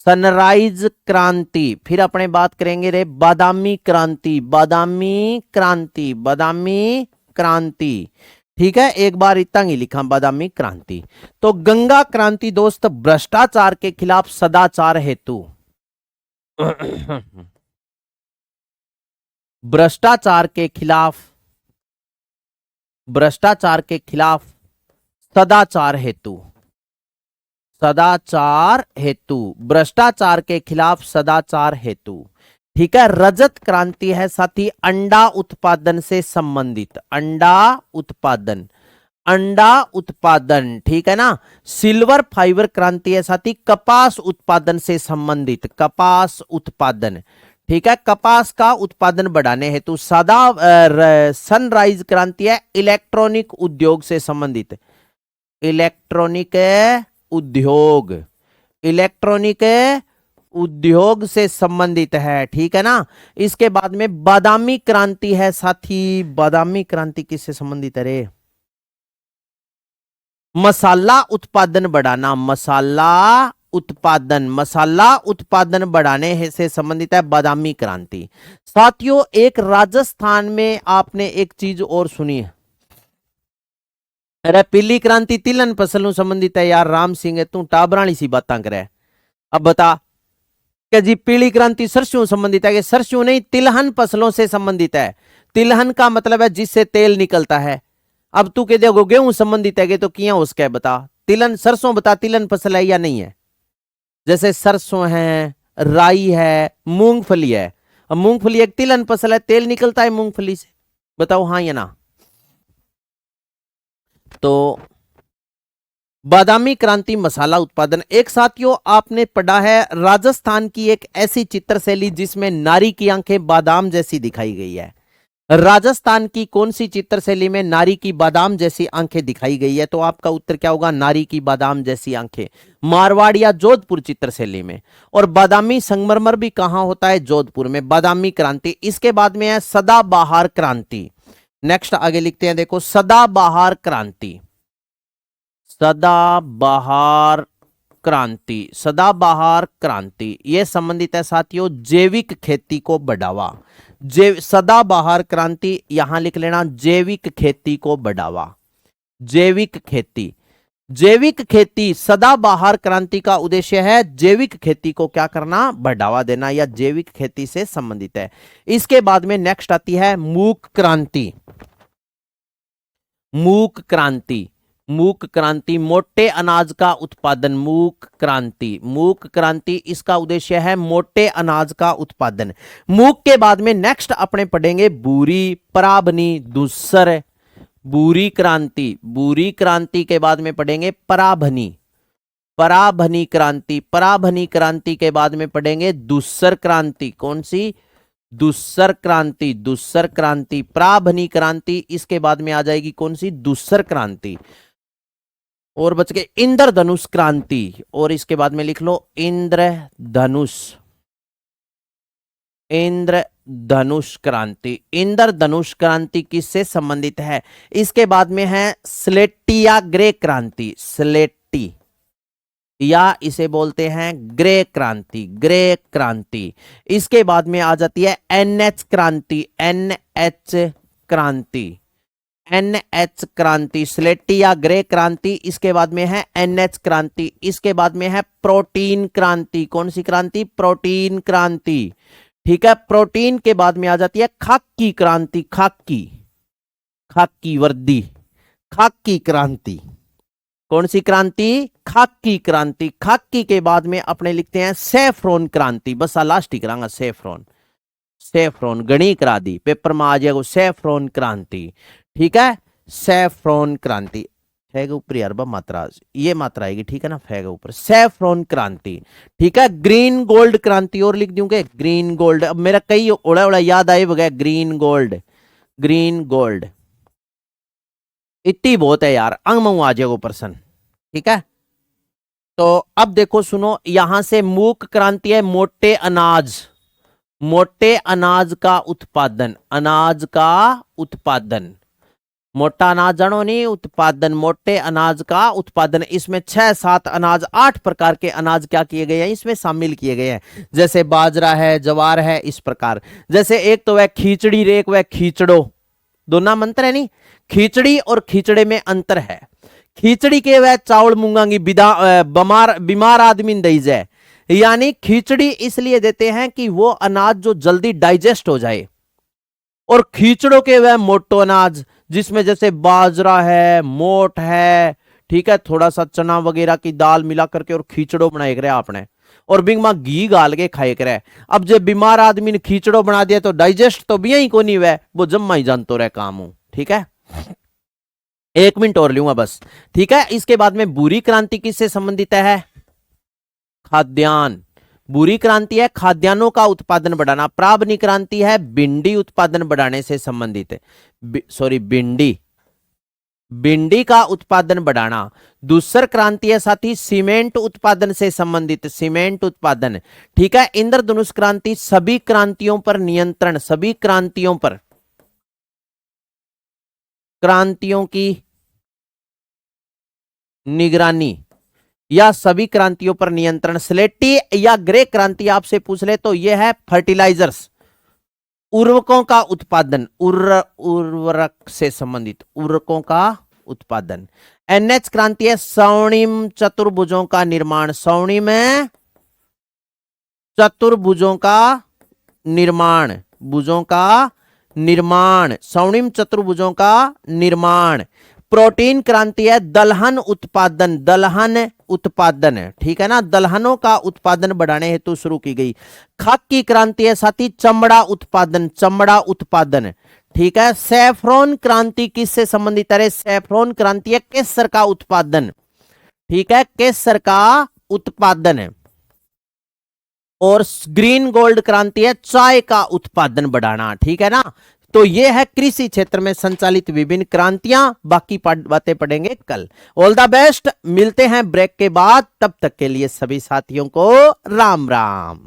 सनराइज क्रांति, फिर अपने बात करेंगे रे बादामी क्रांति, बादामी क्रांति, बादामी क्रांति। ठीक है। एक बार इतना ही लिखा बादामी क्रांति। तो गंगा क्रांति दोस्त भ्रष्टाचार के खिलाफ सदाचार हेतु, भ्रष्टाचार के खिलाफ, भ्रष्टाचार के खिलाफ सदाचार हेतु, सदाचार हेतु, भ्रष्टाचार के खिलाफ सदाचार हेतु। ठीक है। रजत क्रांति है साथी अंडा उत्पादन से संबंधित, अंडा उत्पादन, अंडा उत्पादन। ठीक है ना। सिल्वर फाइबर क्रांति है साथी कपास उत्पादन से संबंधित, कपास उत्पादन। ठीक है। कपास का उत्पादन बढ़ाने हेतु। सनराइज क्रांति है इलेक्ट्रॉनिक उद्योग से संबंधित, इलेक्ट्रॉनिक उद्योग, इलेक्ट्रॉनिक उद्योग से संबंधित है। ठीक है ना। इसके बाद में बादामी क्रांति है साथी, बादामी क्रांति किससे संबंधित है रे? मसाला उत्पादन बढ़ाना, मसाला उत्पादन, मसाला उत्पादन बढ़ाने से संबंधित है बादामी क्रांति। साथियों एक राजस्थान में आपने एक चीज और सुनी है, अरे पीली क्रांति तिलन फसल संबंधित है। यार राम सिंह तू टाबरानी सी बातें करे। अब बता कि जी पीली क्रांति सरसों संबंधित है कि सरसों नहीं, तिलहन फसलों से संबंधित है। तिलहन का मतलब है जिससे तेल निकलता है। अब तू कह देखो गेहूं संबंधित है तो किया उसका बता। तिलन सरसों बता तिलन फसल है या नहीं है? जैसे सरसों है, राई है, मूंगफली है। अब मूंगफली एक तिलन फसल है, तेल निकलता है मूंगफली से, बताओ हाँ या ना? तो बादामी क्रांति मसाला उत्पादन। एक साथियों आपने पढ़ा है राजस्थान की एक ऐसी चित्रशैली जिसमें नारी की आंखें बादाम जैसी दिखाई गई है। राजस्थान की कौन सी चित्रशैली में नारी की बादाम जैसी आंखें दिखाई गई है? तो आपका उत्तर क्या होगा? नारी की बादाम जैसी आंखें, मारवाड़ या जोधपुर चित्रशैली में। और बादामी संगमरमर भी कहां होता है? जोधपुर में। बादामी क्रांति। इसके बाद में है सदाबहार क्रांति। नेक्स्ट आगे लिखते हैं, देखो सदाबहार क्रांति, सदाबहार क्रांति, सदाबहार क्रांति ये संबंधित है साथियों जैविक खेती को बढ़ावा। सदाबहार क्रांति यहां लिख लेना, जैविक खेती को बढ़ावा, जैविक खेती, जैविक खेती। सदाबहार क्रांति का उद्देश्य है जैविक खेती को क्या करना? बढ़ावा देना, या जैविक खेती से संबंधित है। इसके बाद में नेक्स्ट आती है मूक क्रांति, मूक क्रांति, मूक क्रांति मोटे अनाज का उत्पादन, मूक क्रांति, मूक क्रांति इसका उद्देश्य है मोटे अनाज का उत्पादन। मूक के बाद में नेक्स्ट अपने पढ़ेंगे बूरी, पराभनी, दुस्सर, बूरी क्रांति, बूरी क्रांति के बाद में पढ़ेंगे पराभनी, पराभनी क्रांति, पराभनी क्रांति के बाद में पढ़ेंगे दुस्सर क्रांति। कौन सी? दुस्सर क्रांति, दुस्सर क्रांति, पराभनी क्रांति। इसके बाद में आ जाएगी कौन सी? दुस्सर क्रांति। और बच गए इंद्रधनुष क्रांति, और इसके बाद में लिख लो इंद्रधनुष, इंद्रधनुष क्रांति। इंद्रधनुष क्रांति किससे संबंधित है? इसके बाद में है स्लेटी या ग्रे क्रांति, स्लेटी या इसे बोलते हैं ग्रे क्रांति, ग्रे क्रांति। इसके बाद में आ जाती है एनएच क्रांति, एनएच क्रांति, एनएच क्रांति, स्लेटी या ग्रे क्रांति। इसके बाद में है एनएच क्रांति। इसके बाद में है प्रोटीन क्रांति। कौन सी क्रांति? प्रोटीन क्रांति। ठीक है। प्रोटीन के बाद में आ जाती है खाकी क्रांति, खाकी, खाकी वर्दी, खाकी क्रांति। कौन सी क्रांति? खाकी क्रांति। खाकी के बाद में अपने लिखते हैं सैफरोन क्रांति। बस लास्ट ही करांगा सैफरोन। सैफरोन गणी करा दी, पेपर में आ जाएगा सैफरोन क्रांति। ठीक है, सैफरोन क्रांति। फे के ऊपर यार मात्रा, ये मात्रा आएगी, ठीक है ना, फे के ऊपर सैफरोन क्रांति। ठीक है, ग्रीन गोल्ड क्रांति और लिख दूंगे, ग्रीन गोल्ड। अब मेरा कई ओड़ा ओड़ा याद आए बगैर, ग्रीन गोल्ड, ग्रीन गोल्ड इतनी बहुत है यार, अंग मंग आ जाएगा पर्सन। ठीक है, तो अब देखो सुनो, यहां से मूक क्रांति है, मोटे अनाज, मोटे अनाज का उत्पादन, अनाज का उत्पादन, मोटा अनाज जानो नहीं, उत्पादन, मोटे अनाज का उत्पादन। इसमें 6-7 अनाज, 8 प्रकार के अनाज क्या किए गए हैं, इसमें शामिल किए गए हैं। जैसे बाजरा है, जवार है, इस प्रकार। जैसे एक तो वह खींचड़ी, रेक वह खींचड़ो, दोनों मंत्र है नहीं, खींचड़ी और खींचड़े में अंतर है। खींचड़ी के वह चावल मूंगांगी बीमार आदमी दई जाए, यानी खींचड़ी इसलिए देते हैं कि वो अनाज जो जल्दी डाइजेस्ट हो जाए। और खींचड़ों के वह मोटो अनाज, जिसमें जैसे बाजरा है, मोट है, ठीक है, थोड़ा सा चना वगैरह की दाल मिला करके और खींचड़ो बनाए करे आपने, और बिंग मां घी गाल के खाए करे। अब जब बीमार आदमी ने खींचड़ो बना दिया तो डाइजेस्ट तो भी ही को नहीं वह, वो जम्मा ही जानतो रहे काम हूं। ठीक है, 1 मिनट और लूंगा बस। ठीक है, इसके बाद में बुरी क्रांति किससे संबंधित है? खाद्यान्न। बुरी क्रांति है खाद्यान्नों का उत्पादन बढ़ाना। प्राबनी क्रांति है भिंडी उत्पादन बढ़ाने से संबंधित है, सॉरी भिंडी, भिंडी का उत्पादन बढ़ाना। दूसर क्रांति है साथी सीमेंट उत्पादन से संबंधित, सीमेंट उत्पादन। ठीक है, इंद्रधनुष क्रांति सभी क्रांतियों पर नियंत्रण, सभी क्रांतियों पर, क्रांतियों की निगरानी या सभी क्रांतियों पर नियंत्रण। स्लेटी या ग्रे क्रांति आपसे पूछ ले तो यह है फर्टिलाइजर्स, उर्वरकों का उत्पादन, उर्वरक से संबंधित, उर्वरकों का उत्पादन। एनएच क्रांति है स्वर्णिम चतुर्भुजों का निर्माण, स्वर्णिम चतुर्भुजों का निर्माण, भुजों का निर्माण, स्वर्णिम चतुर्भुजों का निर्माण। प्रोटीन क्रांति है दलहन उत्पादन, दलहन उत्पादन, ठीक है ना, दलहनों का उत्पादन बढ़ाने हेतु शुरू की गई। खाकी क्रांति है साथी चमड़ा उत्पादन, चमड़ा उत्पादन। ठीक है, सैफरोन क्रांति किससे संबंधित है? सैफरोन क्रांति है केसर का उत्पादन। ठीक है, केसर का उत्पादन। और ग्रीन गोल्ड क्रांति है चाय का उत्पादन बढ़ाना। ठीक है ना, तो ये है कृषि क्षेत्र में संचालित विभिन्न क्रांतियां। बाकी बातें पढ़ेंगे कल। ऑल द बेस्ट, मिलते हैं ब्रेक के बाद, तब तक के लिए सभी साथियों को राम राम।